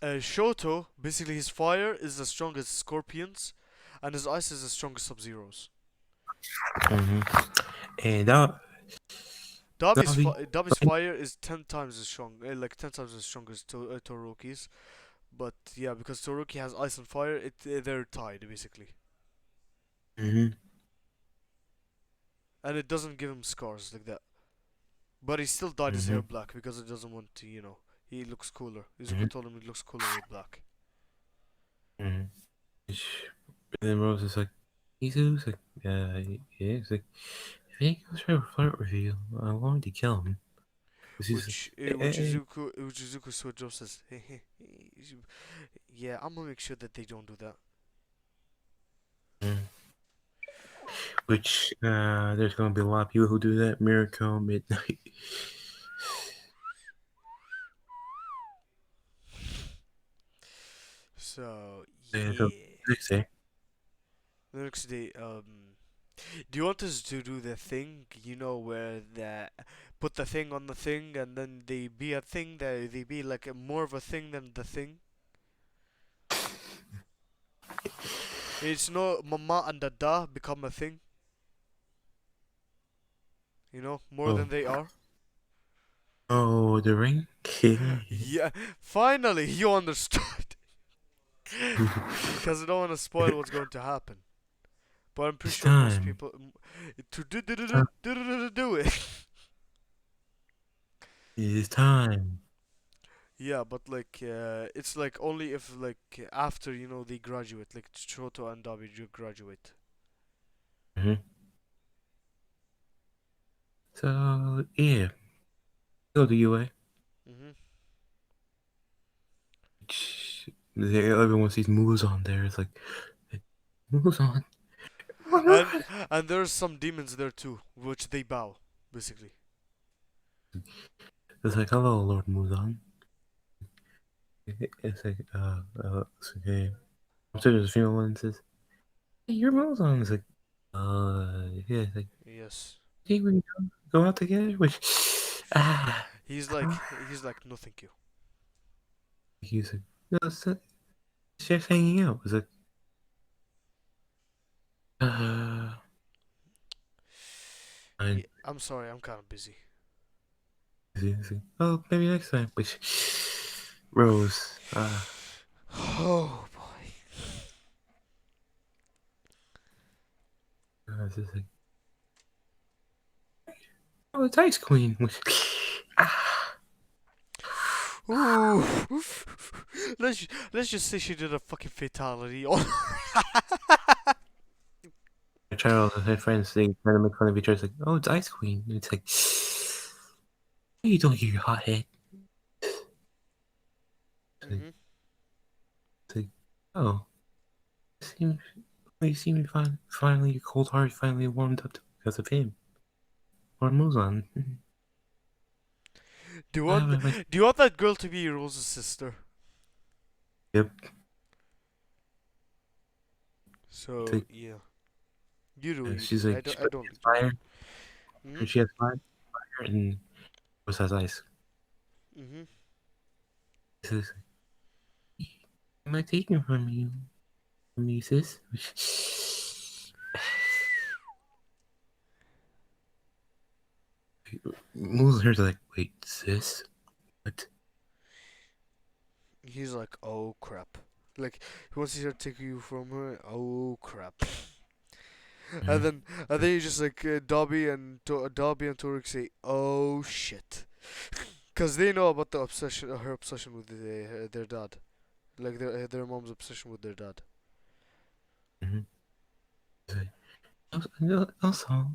Shoto, basically his fire is as strong as Scorpions, and his ice is as strong as Sub-Zeros. Mm-hmm. And that, Davi, Dabi's fire is 10 times as strong, like 10 times as strong as Todoroki's. But yeah, because Todoroki has ice and fire, they're tied basically, mm-hmm. and it doesn't give him scars like that. But he still dyed his Mm-hmm. hair black because it doesn't want to, he looks cooler. Mm-hmm. Izuku told him he looks cooler with black. Mm-hmm. And then Rose is like, he's like, yeah, it's like, if he goes try to flirt with you, I'm going to kill him. 'Cause he's like, Which Izuku switch up says, "Hey, yeah, I'm gonna make sure that they don't do that." mm. Which, there's gonna be a lot of people who do that. Miracle, Midnight. So And so, yeah, next day. the next day, do you want us to do the thing, where the put the thing on the thing and then they be a thing, that they be like more of a thing than the thing? It's no mama and dada become a thing, more Oh, than they are. Oh, the ring? Yeah, finally you understood. Because I don't want to spoil what's going to happen. But I'm pretty It's sure most time. people to Time. do it. It is time. Yeah, but like it's like only if like after they graduate, like Choto and Dabi graduate. Mhm. So, yeah. Go to UA. Mhm. Everyone sees Muzan there. It's like, Muzan. Oh my And god. and there's some demons there too, which they bow, basically. It's like, hello, Lord Muzan. It's like, it's okay. So there's a female one and says, hey, you're Muzan. It's like, yeah. It's like, Yes. hey, we go out together? Which, He's like no thank you. he's like, no, it's just hanging out. It's like, uh, Yeah, fine. I'm sorry, I'm kind of busy. It's like, oh, maybe next time. Which, Rose, Oh boy. it's just like, oh, it's Ice Queen. Which, ah. Ooh. Let's just say she did a fucking fatality. Charles and her friends, they try to make fun of each other. It's like, oh, it's Ice Queen. And it's like, what are you doing here, you hothead? Mhm. It's like, oh, seems, you seem fine. Finally, your cold heart finally warmed up because of him. Or Muzan. Do you Ah, want but do you want that girl to be Rose's sister? yep. It's So like, yeah, you do what you she's do. like, I don't I she don't has do fire. it. Mhm. She has fire, and Rose has ice. Mhm. He says, am I taking from you, sis? Muzan's like, wait, sis? What? He's like, oh crap. Like he wants to take you from her. Oh crap. And Mhm. then and then you just like Dobby and Torek say, oh shit, because they know about the obsession, her obsession with their dad, like their mom's obsession with their dad. Mhm. He's like, also,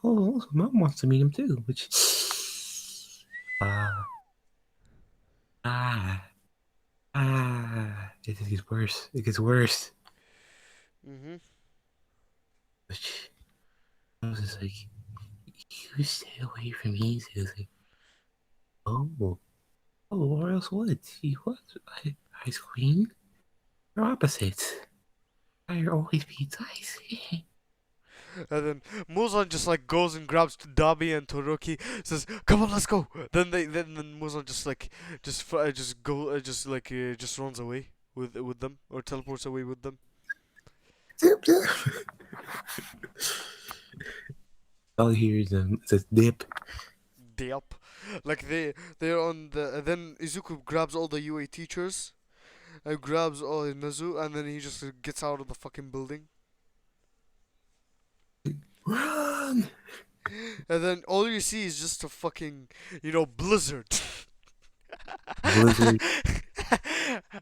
also, mom wants to meet him too, which, ah, ah, it gets worse. It gets worse. Mhm. Which, I was just like, you stay away from me. So it's like, oh, oh, or else what? She what? Ice Queen? You're opposites. Fire always beats ice. And then Muzan just like goes and grabs Dabi and Todoroki, says, "Come on, let's go." Then Muzan just like just go just runs away with them or teleports away with them. All you hear is says dip. Yep. Like they're on the then Izuku grabs all the UA teachers and grabs all Nazu and then he just gets out of the fucking building. Run! And then all you see is just a fucking blizzard. Blizzard.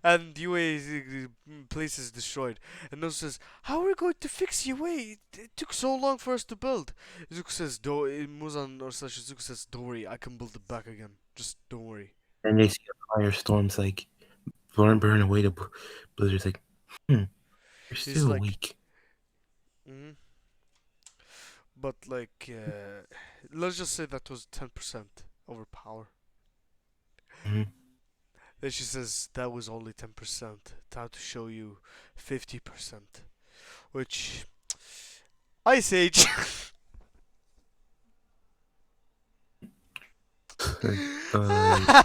And UA place is destroyed. And Nazu says, "How are we going to fix UA? It took so long for us to build." Izuku says, "Do Muzan or slash Izuku says, don't worry, I can build it back again. Just don't worry." And they see a firestorm's like burn away the blizzard's like, you're He's still like, weak. mm, but like, let's just say that was 10% overpower. Mhm. Then she says that was only 10%. Time to show you 50%. Which Ice Age. Like, uh,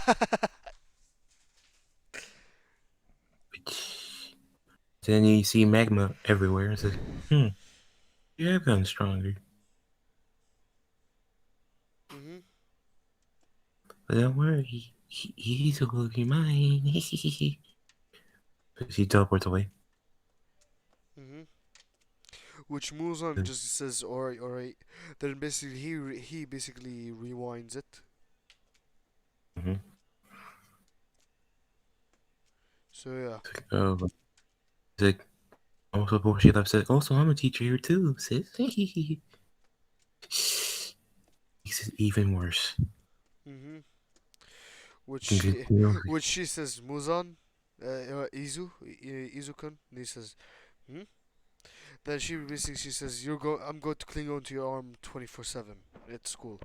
then you see magma everywhere. It's like, you have gotten stronger. Mhm. But don't worry, he's will be mine. She teleports away. Mm-hmm. Which Muzan just says, "Alright, alright." Then basically he basically rewinds it. Mm-hmm. So yeah. Oh, it's like also before she left, said, "Also, I'm a teacher here too, sis." Makes it even worse. Mm-hmm. Which You can she continue. which she says Muzan, Izukun. And he says, hmm? Then she basically she says, I'm going to cling on to your arm 24/7 at school.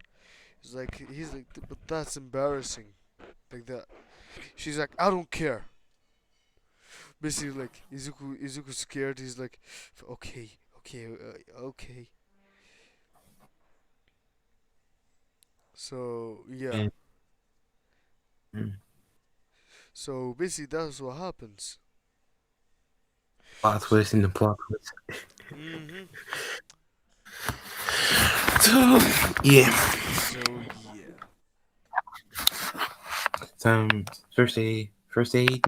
He's like, but that's embarrassing, like that. She's like, I don't care. Basically, like Izuku's scared. He's like, okay, okay, okay. So yeah. And, mm, So basically, that's what happens. plot twist in the plot twist. Mhm. So yeah, So yeah. some first aid. First You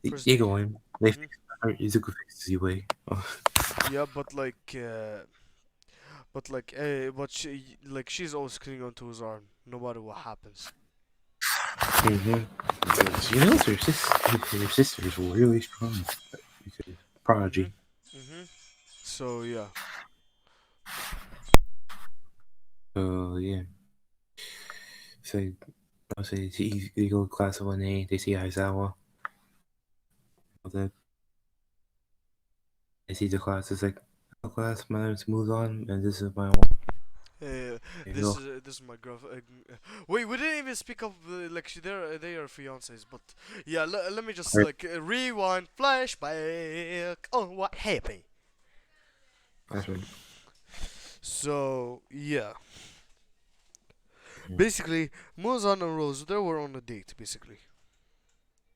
day. go in. They Mhm. fix or Izuku fixes you way. Oh. Yeah, but she's always clinging onto his arm, no matter what happens. Mm-hmm. She knows her sister is really strong. Because Mhm. prodigy. Mhm. So yeah. So yeah. So I'll say you go to class of 1A, they see Aizawa. Then they see the class, it's like, "Oh, class, my name is Muzan, and this is my one." There you go. This is my girl. Wait, we didn't even speak of they are fiancés, but yeah. Let me just Alright, rewind, flashback on what happened. that's right. So yeah, Mhm. basically, Muzan and Rose they were on a date, basically.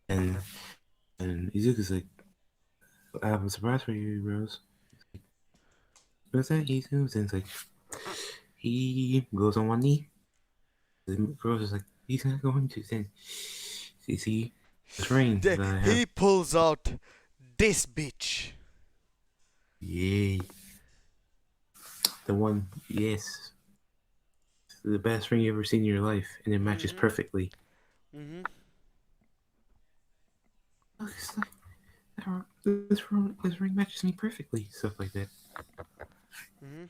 And and Izuku's like, "I have a surprise for you, Rose." What's that, Izuku? And it's like, he goes on one knee. The Rose is like, he's not going to. Then, see, this ring that I have. He pulls out this bitch. Yay. The one, yes. The best ring you've ever seen in your life, and it matches Mhm. perfectly. Mhm. Looks like this ring matches me perfectly. Stuff like that. Mhm.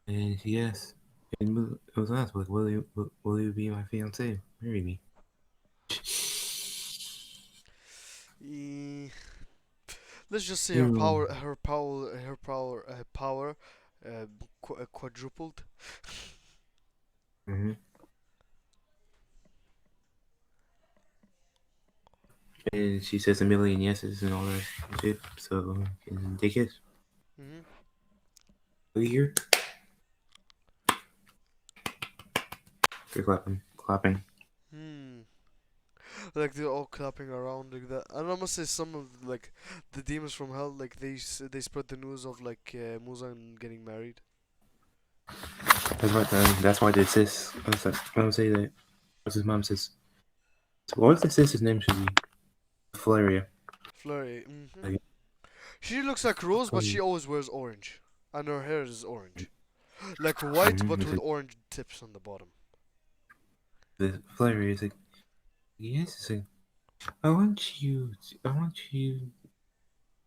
And yes, and it was asked, like, will you be my fiance? Marry me. Eh, let's just say You power, uh, quadrupled. hmm And she says a million yeses and all that shit. So and they kiss. Mhm. We here. They're clapping. Hmm. Like they're all clapping around like that. And I must say, some of the demons from hell, they spread the news of Muzan getting married. That's why they sis. I don't say that. What's his mom says? So what's the sister's name should be? Valeria. Flurry. Mhm. Like, She looks like Rose, but she always wears orange, and her hair is orange, like white but it's with like, orange tips on the bottom. the Valeria is like, yes, it's like, I want you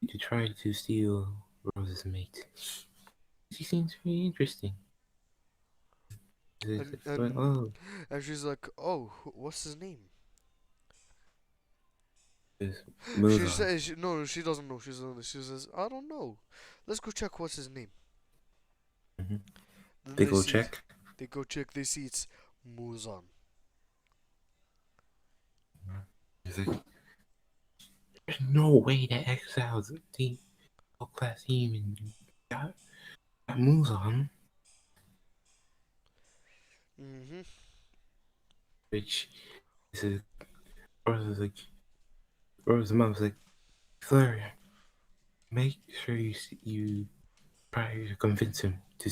to try to steal Rose's mate. She seems very interesting. It's And like, and oh, and she's like, oh, what's his name? just She Muzan. says, no, she doesn't know. She says, I don't know. Let's go check what's his name. Mm-hmm. Then They go check. they go check. They see it's Muzan. It's like, there's no way that exiles the whole class team and got Muzan, Mhm. which is a Rose is like, Rose's mom's like, Valeria, make sure you try to convince him to,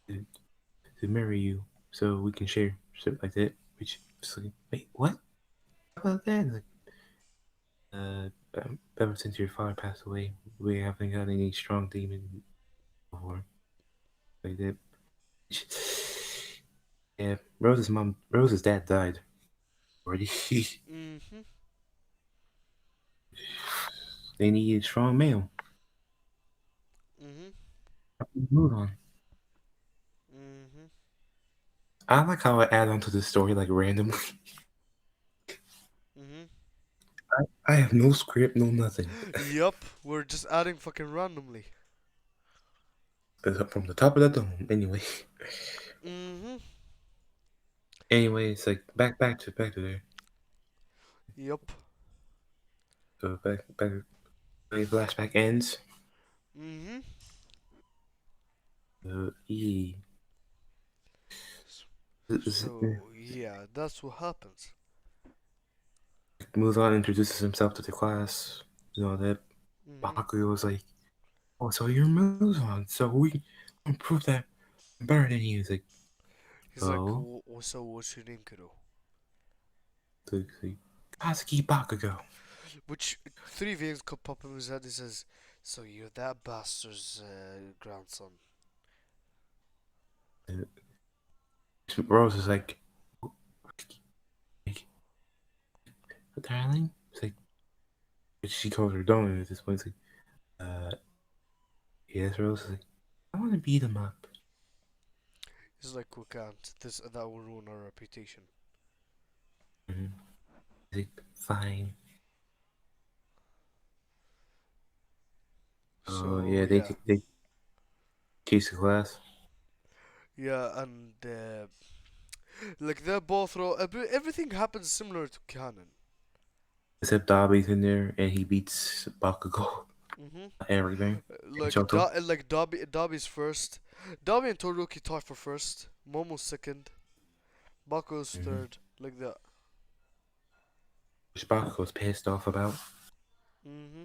to marry you so we can share. shit like that. Which was like, wait, what? How about that? Like, ever since your father passed away, we haven't got any strong demon before like that. Yeah, Rose's dad died already. Mm-hmm. They need a strong male. Mm-hmm. Move on. Mm-hmm. I like how I add on to the story like randomly. Mm-hmm. I have no script, no nothing. Yup, we're just adding fucking randomly. It's up from the top of the dome. Anyway, Mm-hmm. it's like back to there. Yup. So back the flashback ends. Mm-hmm. E So, yeah, that's what happens. Muzan introduces himself to the class. You know that Mm-hmm. Bakugou was like, "Oh, so you're Muzan? So we can prove that I'm better than you." He's like, He's like, "Oh, so what's your name, kiddo? like, Kazuki Bakugou." Which three veins could pop in his head. He says, so you're that bastard's grandson. And Rose is like, like, "Darling," it's like she calls her darling at this point. It's like, uh, yes, Rose is like, "I want to beat him up." He's like, we can't. That will ruin our reputation. Mhm. He's like, "Fine." Oh So, yeah, yeah. they teach the class. Yeah, and like they're both everything happens similar to canon. Except Dobby's in there and he beats Bakugou. Mm-hmm. Everything. And Shoto. Like Dobby's first. Dobby and Todoroki tie for first. Momo's second. Baku's Mm-hmm. third. Like that. Which Bakugou's pissed off about. Mm-hmm.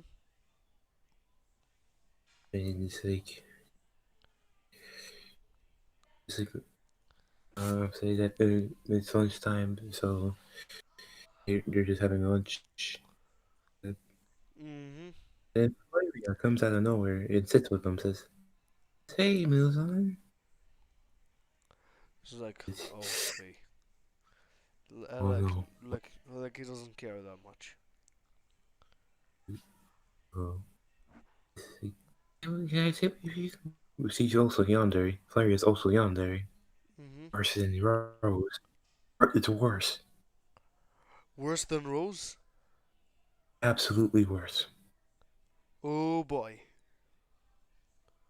And it's like say that it's lunchtime, so you're just having lunch. And Mm-hmm. then Flavia comes out of nowhere and sits with them, says, "Hey, Muzan." It's like, oh, okay. Oh no. Like he doesn't care that much. Oh. Can I sit with you? She's also yandere. Flavia's also yandere. Mm-hmm. Versus in Rose. It's worse. Worse than Rose? Absolutely worse. Oh boy.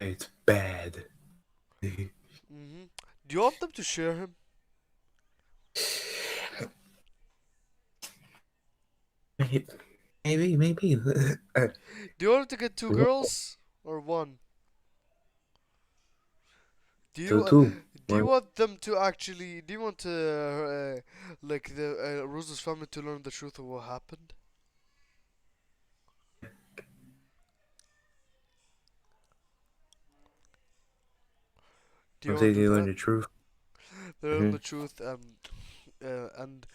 It's bad. Mm-hmm. Do you want them to share him? Maybe. Do you want them to get two Ro- girls or one? Do so you too. do you want them to actually? Do you want to like the Rose's family to learn the truth of what happened? Do you I'm want saying to do they learn that? the truth. They learn Hmm. the truth and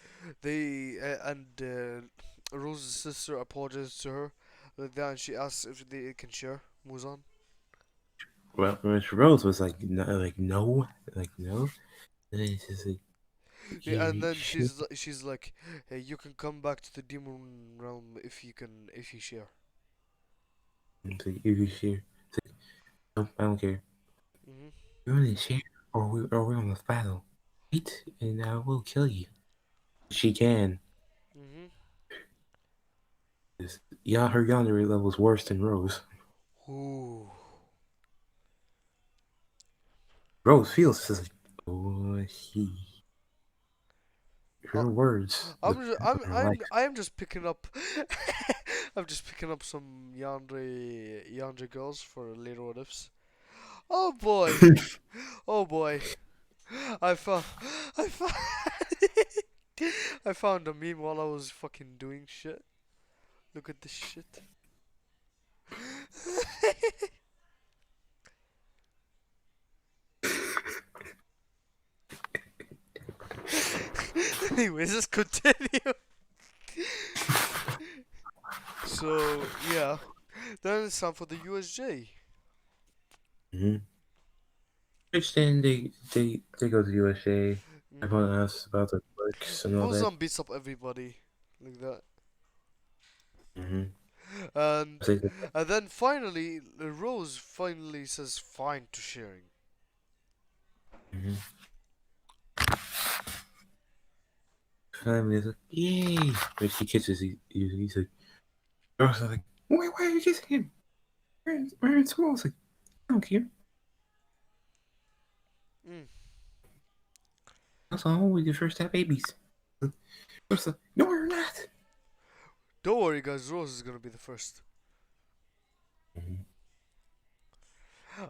they and Rose's sister apologizes to her like that, and she asks if they can share Muzan. Well, Mr. Rose was like, no, like no. And then it's just like, Yeah, and you then shit. she's like, hey, you can come back to the demon realm if you share. It's like, you share. It's like, no, I don't care. Mhm. You want to share, or we almost battle. Wait, and I will kill you. She can. Mhm. Yeah, her yandere level is worse than Rose. Ooh. Rose feels just like, oh, Uh, her words look are like I'm just picking up I'm just picking up some Yandere girls for later what ifs. Oh boy. Oh boy. I found I found I found a meme while I was fucking doing shit. Look at this shit. Anyways, let's continue. So yeah, then it's time for the USJ. Mm-hmm. Which then they go to USA. Mm-hmm. Everyone asks about the works and all that. Muzan beats up everybody like that, Mm-hmm. and Say that. and then finally, Rose finally says fine to sharing. Mm-hmm. Finally, he's like, yay! When she kisses, he's like, Ross is like, why are you kissing him? We're in school. It's like, I don't care. Mm. That's all. We did first have babies. Ross is like, no, we're not. Don't worry, guys. Rose is gonna be the first. Mm-hmm.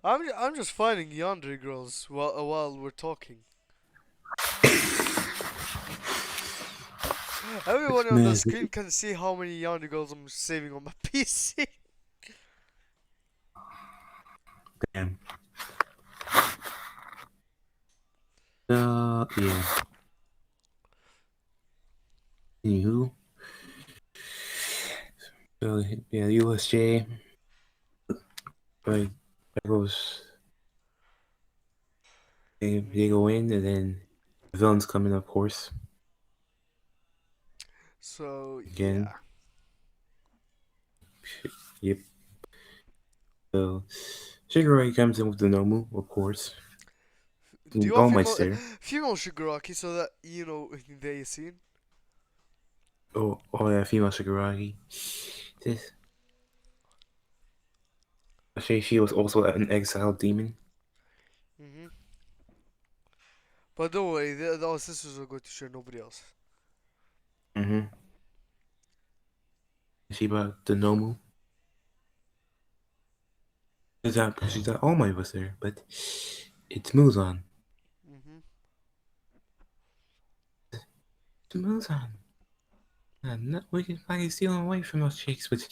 I'm just finding yandere girls while we're talking. Everyone on the Man, screen can see how many yandere girls I'm saving on my PC. damn. Yeah. Anywho, so yeah, USJ. Like that goes. They Mm. go in, and then the villains come in, of course. So Again. yeah. Yep. So Shigaraki comes in with the Nomu, of course. Do you want All Might's female there. female Shigaraki so that you know they seen? Oh yeah, female Shigaraki. This actually she was also an exiled demon. Mm-hmm. But don't worry, our sisters are going to share nobody else. Mm-hmm. She brought the Nomu. She thought All Might was there, but it's Muzan. Mm-hmm. It's Muzan. Not we can find stealing away from those chicks, but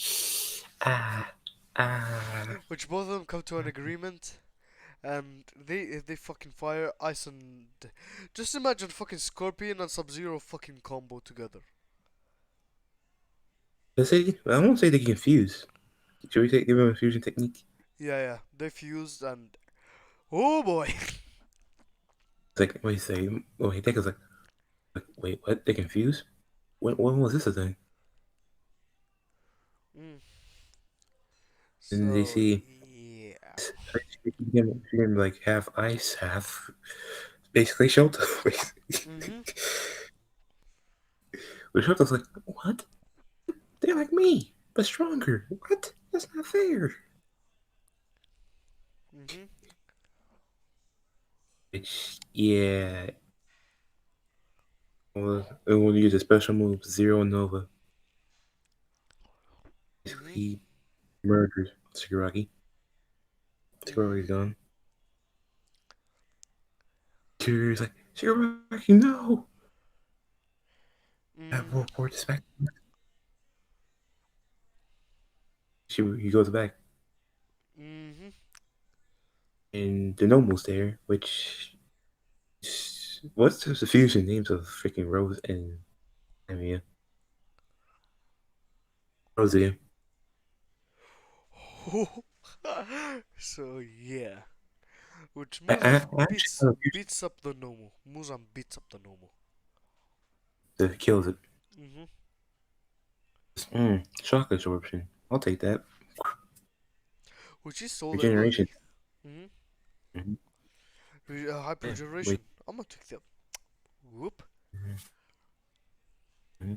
ah ah. Which both of them come to an agreement, and they fucking fire Ice and just imagine fucking Scorpion and Sub Zero fucking combo together. Let's say I won't say they confuse. Should we give them a fusion technique? Yeah, yeah, they fused and oh boy. It's like wait, say wait, Deku's like wait, what? They confuse? When was this a thing? Mm. And they So see yeah. she can like half ice, half basically shelter. Mm-hmm. But Shelter's like, what? They're like me, but stronger. What? That's not fair. Mm-hmm. Which, yeah. Well, and when you use a special move, Zero Nova, Mm-hmm. he murders Shigaraki. Mm-hmm. Shigaraki's gone. Kiri's like, Shigaraki, no! I Mm-hmm. will report this back. He goes back, Mm-hmm. and the Noble's there, which. What's the fusion names of freaking Rose and Amia? Rose. So yeah. Which I actually beats have a fusion beats up the normal. Muzan beats up the normal. that kills it. Mm-hmm. Shock absorption. I'll take that. Which is so level 80. Regeneration. Mm-hmm. Mm-hmm. Hyper Yeah. regeneration. Wait. I'm gonna take that. Whoop. Mm-hmm.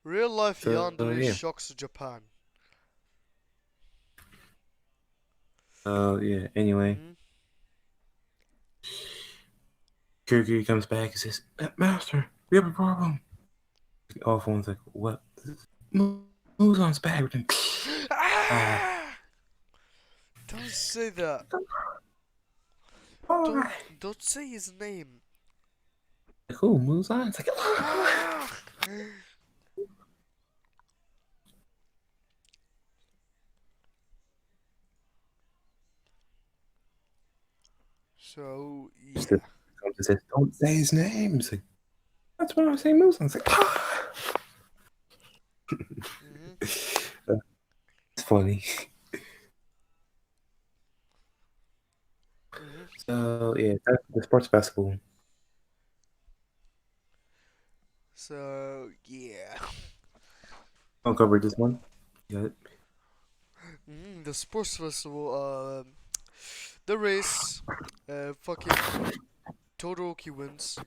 Real life Yandere Yeah. shocks Japan. Yeah. Anyway, Mm-hmm. Kirigiri comes back and says, Master, we have a problem. All phone's like, what? Muzan's back. Ah. Ah! Don't say that. Why? Don't say his name. Like, who? Muzan? It's like, Ah! So just yeah. comes and says, don't say his name. It's like, That's what I was saying. Muzan. It's like, Mhm. it's funny. Mhm. So yeah, that's the sports basketball. So yeah. I'll cover this one. You got it. The sports festival. The race. Fucking Todoroki wins.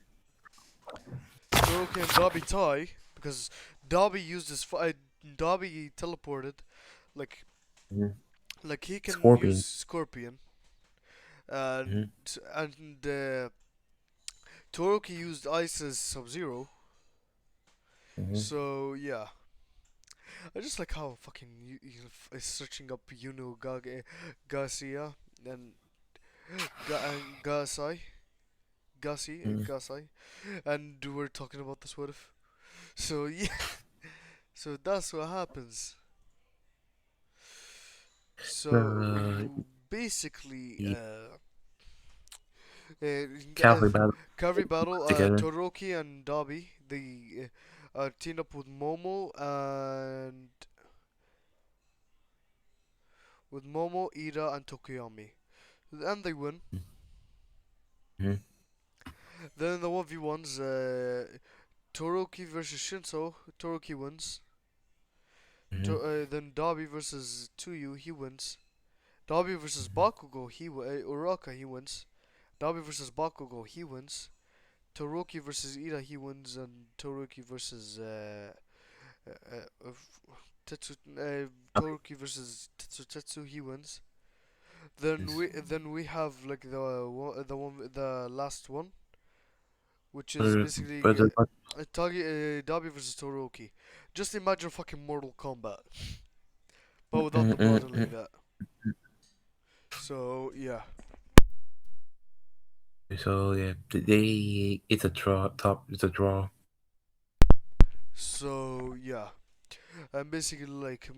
Todoroki and Dobby tie because Dobby used his. Dobby teleported like Mm-hmm. he can use Scorpion. Scorpion, and Mm-hmm. and Todoroki used Ice as Sub Zero. Mm-hmm. So yeah, I just like how fucking is searching up Yuno Garcia and Gasai, Mm-hmm. Gasai, and we're talking about this. What if? So yeah, so that's what happens. Uh, So basically, the uh, uh, cavalry battle Cavalry Battle, together. Todoroki and Dabi, they teamed up with Momo and Ida, and Tokoyami, and they win. Mm-hmm. Then in the 1v1s, Todoroki versus Shinso, Todoroki wins. Mm-hmm. Then Dabi versus Tsuyu, he wins. Dabi versus Bakugou, Uraka, he wins. Dabi versus Bakugou, he wins. Todoroki versus Ida, he wins, and Todoroki versus Tetsu, Todoroki versus Tetsu, he wins. Then we have like the last one, which is basically Brother, Dabi versus Todoroki. Just imagine fucking Mortal Kombat, but without the blood and mm-hmm. like that. So yeah. So yeah, they it's a draw. Top, it's a draw. So yeah, and basically like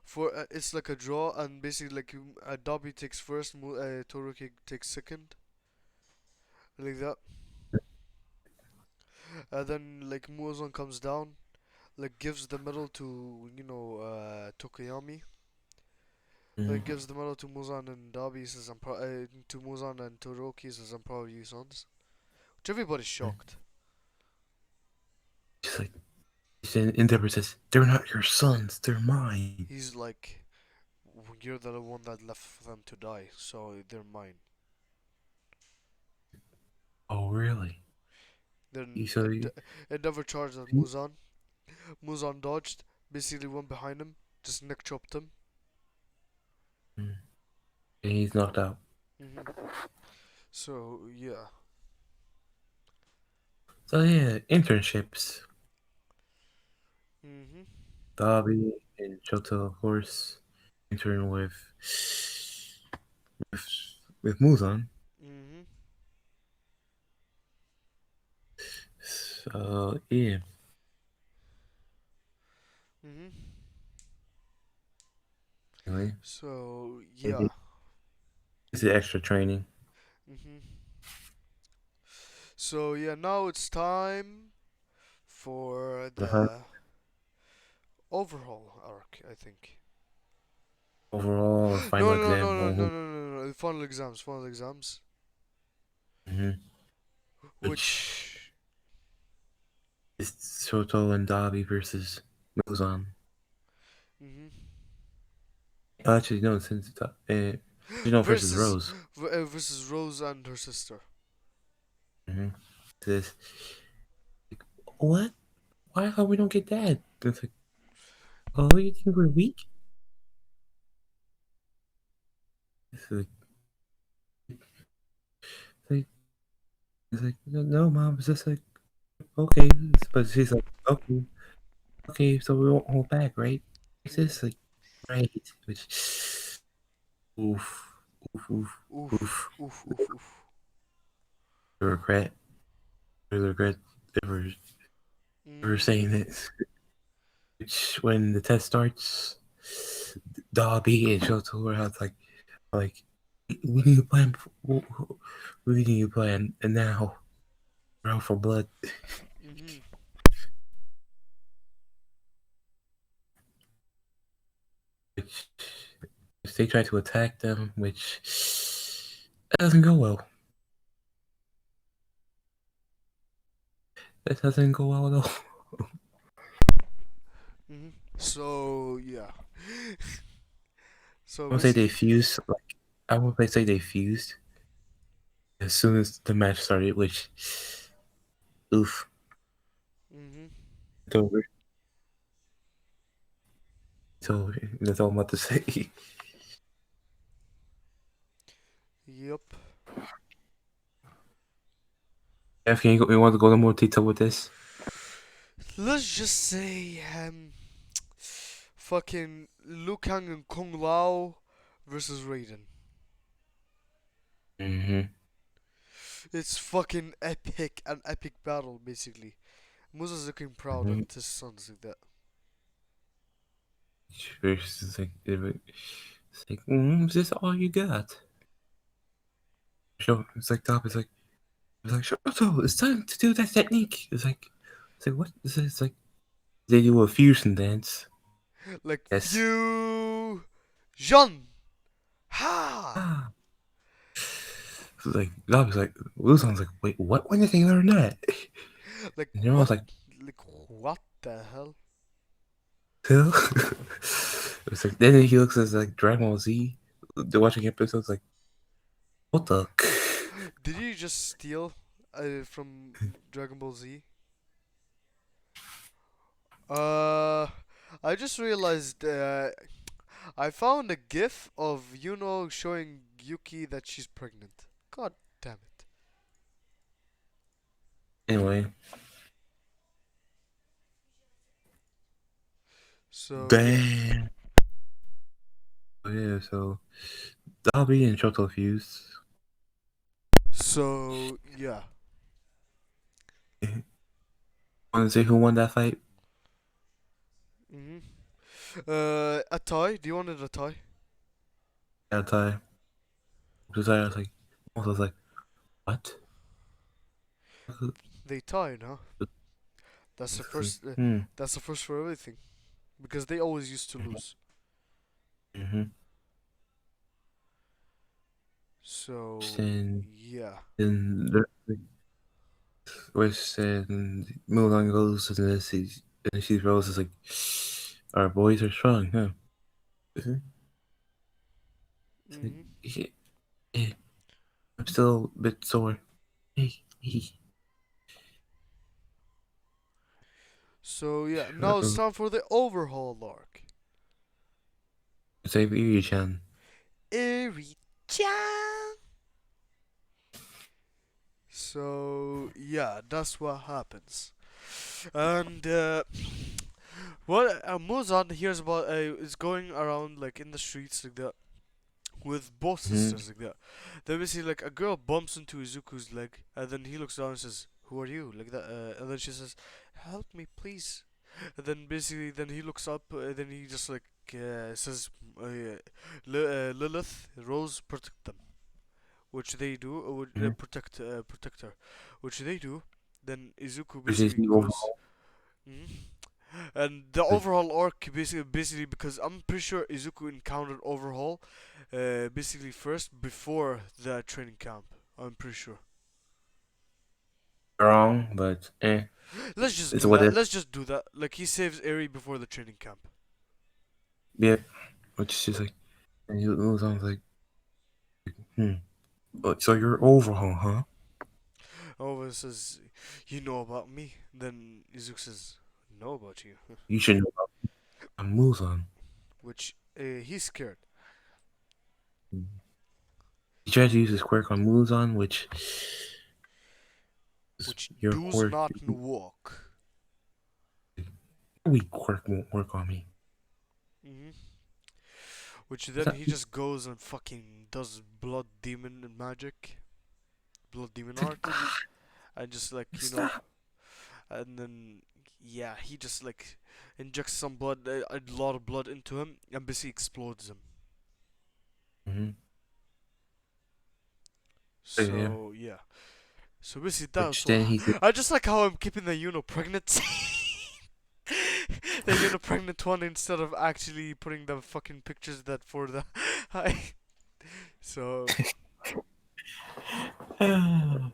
for it's like a draw, and basically like Dabi takes first, Todoroki takes second, like that. Then like Muzan comes down, like gives the medal to Tokoyami. Mm-hmm. Like gives the medal to Muzan and Dabi, says to Muzan and Todoroki, says I'm proud of you sons. Which everybody's shocked. Just like Endeavor says, they're not your sons, they're mine. He's like, you're the one that left for them to die, so they're mine. Oh really? Then So you, it never charged at Muzan. Muzan dodged, basically went behind him, just neck chopped him. and he's knocked out. So yeah. So yeah, internships. Mhm. Dobby and Shoto, of course, intern with with Muzan. Mhm. So yeah, Mhm. anyway, So maybe yeah. it's the extra training. Mhm. So yeah, now it's time for The hunt the overhaul arc, I think. overall or No, final no, no, exam. no, no, no, no, no. Final exams, final exams. Mm-hmm. Which Which. is Shoto and Dobby versus Muzan. Mhm. Actually, no, since versus Versus, Rose. versus Rose and her sister. Mm-hmm. Says, like, what? Why? How we don't get that? It's like, oh, you think we're weak? It's like, like it's like, no, mom. It's just like, okay, but she's like, okay, okay, so we won't hold back, right? It's Mhm. just like, right? Which, oof, oof, oof, Oof, oof. oof, oof, oof. I regret, I regret ever, ever Mhm. saying this. Which, when the test starts, Dobby and Shoto were out like, we need a plan. We need a plan, and now. Growl for blood. Mhm. Which if they try to attack them, which that doesn't go well. That doesn't go well at all. Mhm. So yeah. I So won't say they basically. fused. Like I won't say they fused as soon as the match started. Which, oof, Mhm. it's over. It's over. That's all I'm about to say. Yep. F, can we want to go into more detail with this? Let's just say fucking Liu Kang and Kung Lao versus Raiden. Mm-hmm. It's fucking epic, an epic battle basically. Musa's looking proud Mm-hmm. at his sons like that. First, it's like, is this all you got? Show. It's like top. It's like Shoto. It's time to do that technique. It's like what is it? It's like they do a fusion dance. Like Yes. fusion, ha! Ah. It's like Dob is like Wilson's like, wait, what? When did they learn that? Like And you're what? almost like, Like what the hell? who? It's like then he looks at like Dragon Ball Z. They're watching episodes like, what the? Did you just steal from Dragon Ball Z? Uh, I just realized I found a GIF of Yuno showing Yuki that she's pregnant. God damn it. Anyway, So yeah. damn. Oh, yeah, so Dobby and Shoto fused. So yeah. Want to say who won that fight? Mhm. A toy? Do you want a toy? That time. Because I was like, what? They tied, huh? That's the It's like, first. That's the first for everything, because they always used to lose. mm-hmm. So And yeah. then the which Mulan goes and and she Rose is like, our boys are strong, huh? Mhm. It's like, Mhm. yeah, yeah, I'm still a bit sore. Hey, So yeah. Now shut it's up. time for the overhaul arc. Save Iri-chan. Eri-chan. So yeah, that's what happens. And what Muzan hears about is going around like in the streets like that with both Mm-hmm. sisters like that. Then we see like a girl bumps into Izuku's leg, and then he looks down and says, "Who are you?" Like that, and then she says, "Help me, please." And then basically, then he looks up, then he just like says, "Lilith, Rose, protect them," which they do, would Mm-hmm. protect her, which they do. Then Izuku Which is basically the goes. overall. Mhm. And the Like, overall arc basically because I'm pretty sure Izuku encountered Overhaul basically first before the training camp. I'm pretty sure. wrong, but Let's just it's do what that. it. Let's just do that. Like he saves Eri before the training camp. Yeah, which is just like, and he moves on like, hmm. So you're overhaul, huh? Over says, "You know about me." Then Izuku says, "Know about you," You should know about moves on. which he's scared. He tries to use his quirk on Muzan, which is Which your does quirk. not walk. We quirk won't work on me. hmm Which Is then that, he just goes and fucking does blood demon and magic, blood demon it's like, art, and just like stop. and then yeah, he just like injects some blood, a lot of blood into him, and basically explodes him. Mm-hmm. Yeah. So yeah, So basically that's Which what then he said, I just like how I'm keeping the pregnant. The pregnant one instead of actually putting the fucking pictures that for the so my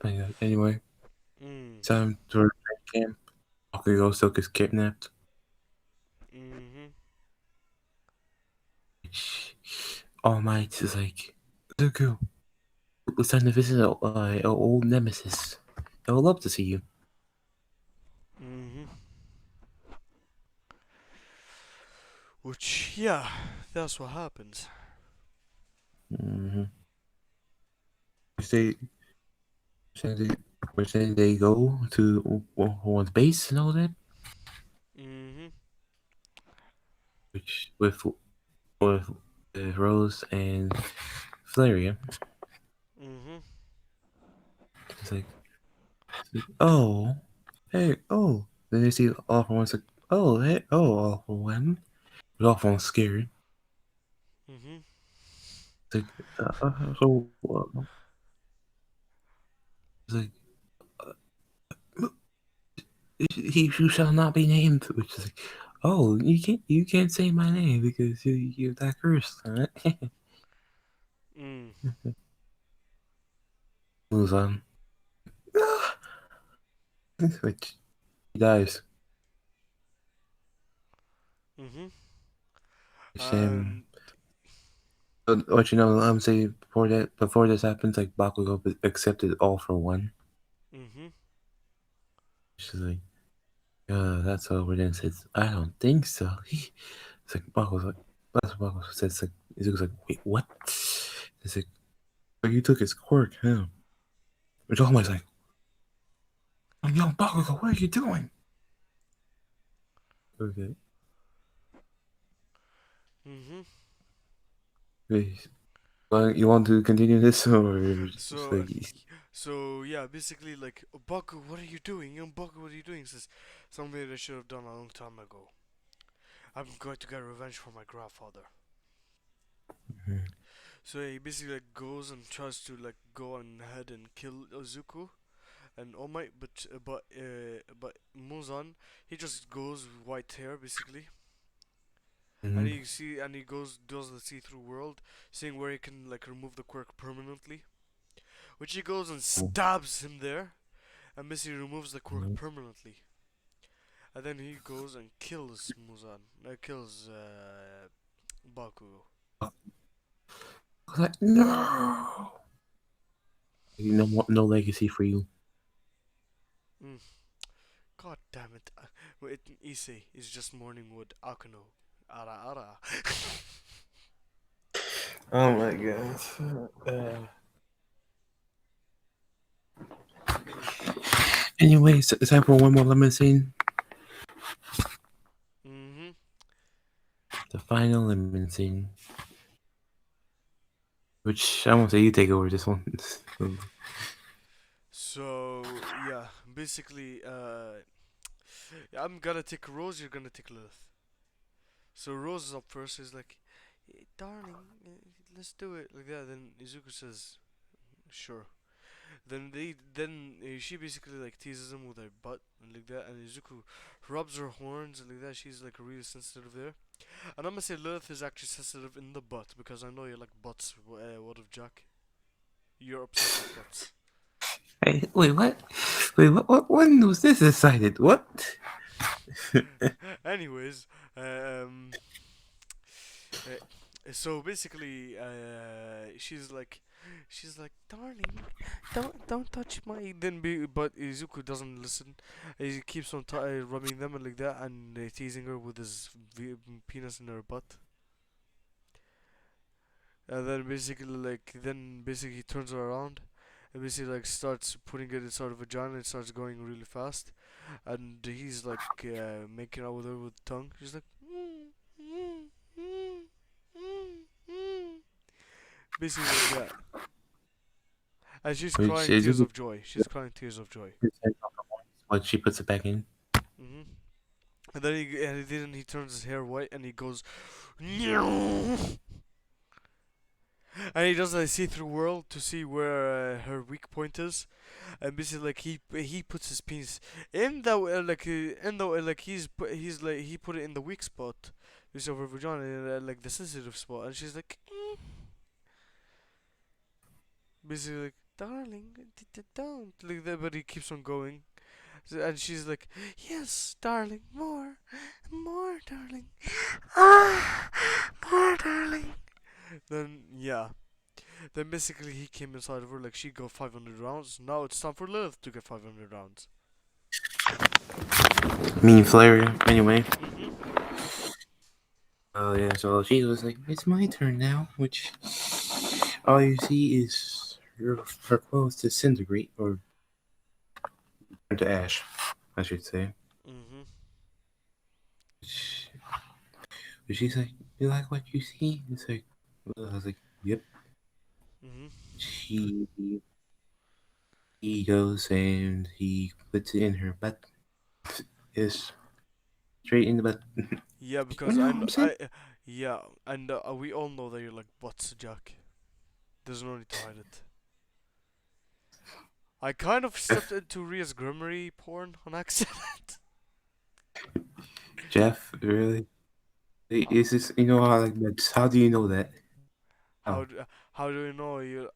god. Anyway, mm, time to return camp. Bakugou Silk is kidnapped. mhm Which All Might is like, Deku, it's time to visit our old nemesis. I would love to see you. mhm which yeah, that's what happens. Mm-hmm. Which they, which they go to one's base and all that. Mhm Which with Rose and Flaria. mhm It's like, oh, hey, oh. Then they see all for one's like, oh, hey, oh, all for one. But all for one's scared. mhm It's like, so, it's like, he who shall not be named, which is like, oh, you can't say my name because you're that cursed. Right? mm Muzan, which he dies. mhm Which and what you know, I'm saying before this happens, like Bakugou accepted all for one. mhm She's like, that's over. Then says, I don't think so. It's like Bakugou's like, that's what Bakugou says. Like Izuku's like, wait, what? It's like, oh, you took his quirk, huh? Which almost like, yo, Bakugou, what are you doing? Okay. mhm Wait, you want to continue this or just so like so yeah, basically like, Baku, what are you doing? Young Baku, what are you doing? He says something that I should have done a long time ago. I'm going to get revenge for my grandfather. So yeah, he basically like goes and tries to like go on ahead and kill Izuku and All Might, but Muzan, he just goes with white hair basically, and mm-hmm. he goes does the see-through world, seeing where he can like remove the quirk permanently, which he goes and stabs him there, and basically removes the quirk permanently, and then he goes and kills kills Bakugo. I was like, no, no legacy for you. Mm, God damn it! Wait, Issei is just mourning with Akuno. Ara ara. Oh my god. Anyways, it's time for one more lemon scene. Mhm. The final lemon scene. Which I won't say you take over this one. So yeah, basically, I'm gonna take Rose. You're gonna take Lilith. So Rose is up first. He's like, darling, let's do it like that. Then Izuku says, sure. She basically like teases him with her butt and like that, and Izuku rubs her horns and like that. She's like really sensitive there. And I'm gonna say Lilith is actually sensitive in the butt because I know you like butts. What of Jack? You're obsessed with butts. Hey, wait, what? Wait, what? When was this decided? What? Anyways, uh, so basically, she's like, darling, don't touch my. But Izuku doesn't listen. He keeps on rubbing them and like that, and teasing her with his penis in her butt. And then basically he turns her around, and basically like starts putting it inside her vagina. And starts going really fast, and he's like making out with her with tongue. She's like, basically like that. And she's Which crying is tears of joy. She's crying tears of joy. what she puts it back in. hmm And then he turns his hair white and he goes, "Meow." And he does a see-through world to see where her weak point is, and basically like he puts his penis in the like he's like he put it in the weak spot, which over vagina like the sensitive spot, and she's like basically like darling, don't like that, but he keeps on going. And she's like, yes, darling, more, more, darling, ah, more, darling. Then yeah. Then basically he came inside of her like she got 500 rounds. Now it's time for Lilith to get 500 rounds. Mean Flaria. Anyway. Mhm. Oh yeah, so she was like, "It's my turn now," which all you see is her clothes disintegrate or turn to ash, I should say. Mhm. Sh- But she's like, "You like what you see?" It's like, I was like, "Yep." Mhm. She he goes and he puts it in her butt. Is straight in the butt. Yeah, You because know I, what I'm saying? I, yeah, and we all know that you're like butts, Jack. There's no need to hide it. I kind of stepped into Ria's Grimory porn on accident. Jeff, really? Is this, you know how like that's, how do you know that? How Oh. do, how do you know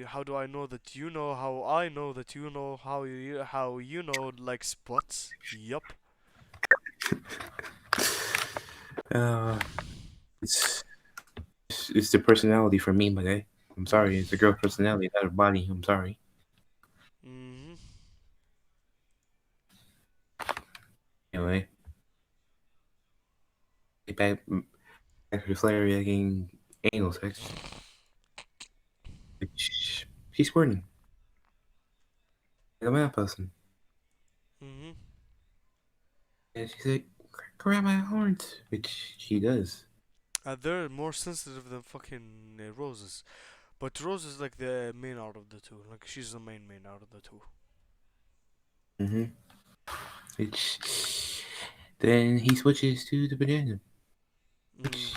how do I know that you know how I know that you know how you know like spots? Yup. Uh, it's it's the personality for me, my guy. I'm sorry, it's a girl personality, not a body. I'm sorry. Mhm. Anyway, get back to Flaria getting anal sex. She's squirting like a mad person. Mhm. And she's like, grab my horns, which she does. They're more sensitive than fucking roses. But Rose is like the main out of the two. Like she's the main out of the two. Mm-hmm. Which then he switches to the banana. Mhm. Which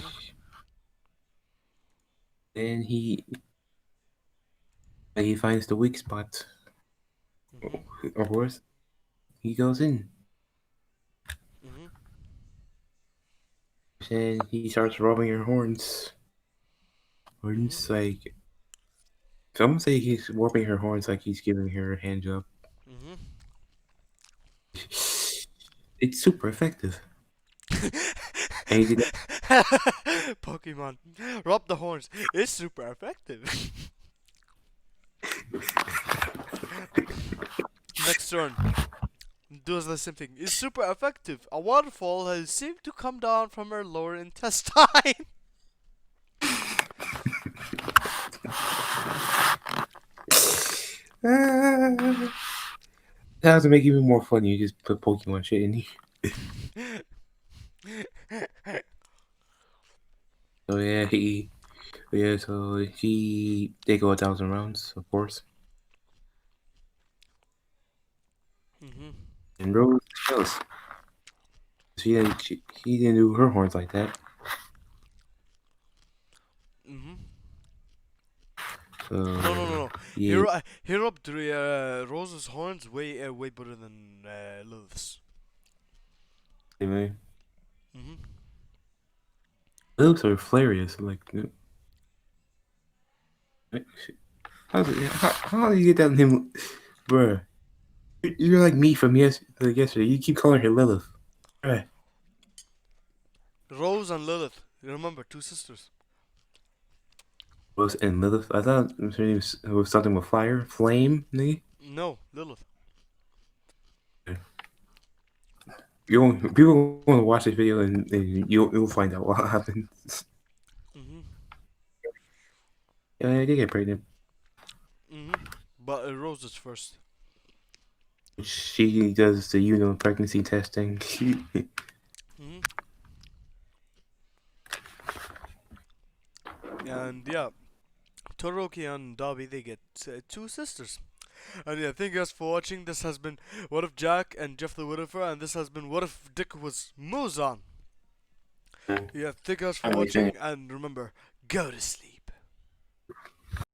then he finds the weak spot. Mhm. Of course, he goes in. Mhm. And he starts rubbing her horns. Mhm. Horns like some say he's rubbing her horns like he's giving her a hand job. Mhm. It's super effective. And he did that. Pokemon, rub the horns. It's super effective. Next turn. Does the same thing. It's super effective. A waterfall has seemed to come down from her lower intestine. Ah. That to make it even more funny. You just put Pokemon shit in here. So so they go 1,000 rounds, of course. Mhm. And Rose is jealous. She didn't do her horns like that. Mhm. No, no, no, So no. yeah, He rubbed Rose's horns way better than Lilith's. anyway, Mhm. it looks so hilarious. Like, how do you get that name, bruh? You're like me from yesterday. You keep calling her Lilith. Right. Rose and Lilith. You remember, two sisters. Rose and Lilith. I thought her name was something with fire, flame. Nigga. No, Lilith. People want to watch this video and you'll find out what happened. Mhm. Yeah, I did get pregnant. Mhm. But Rose is first. She does the pregnancy testing. Mhm. And yeah, Todoroki and Dabi they get two sisters. And yeah, thank you guys for watching. This has been What If Jack and Jeff the Whatifer, and this has been What If Dick was Muzan. Yeah, thank you guys for Amazing. watching, and remember, go to sleep.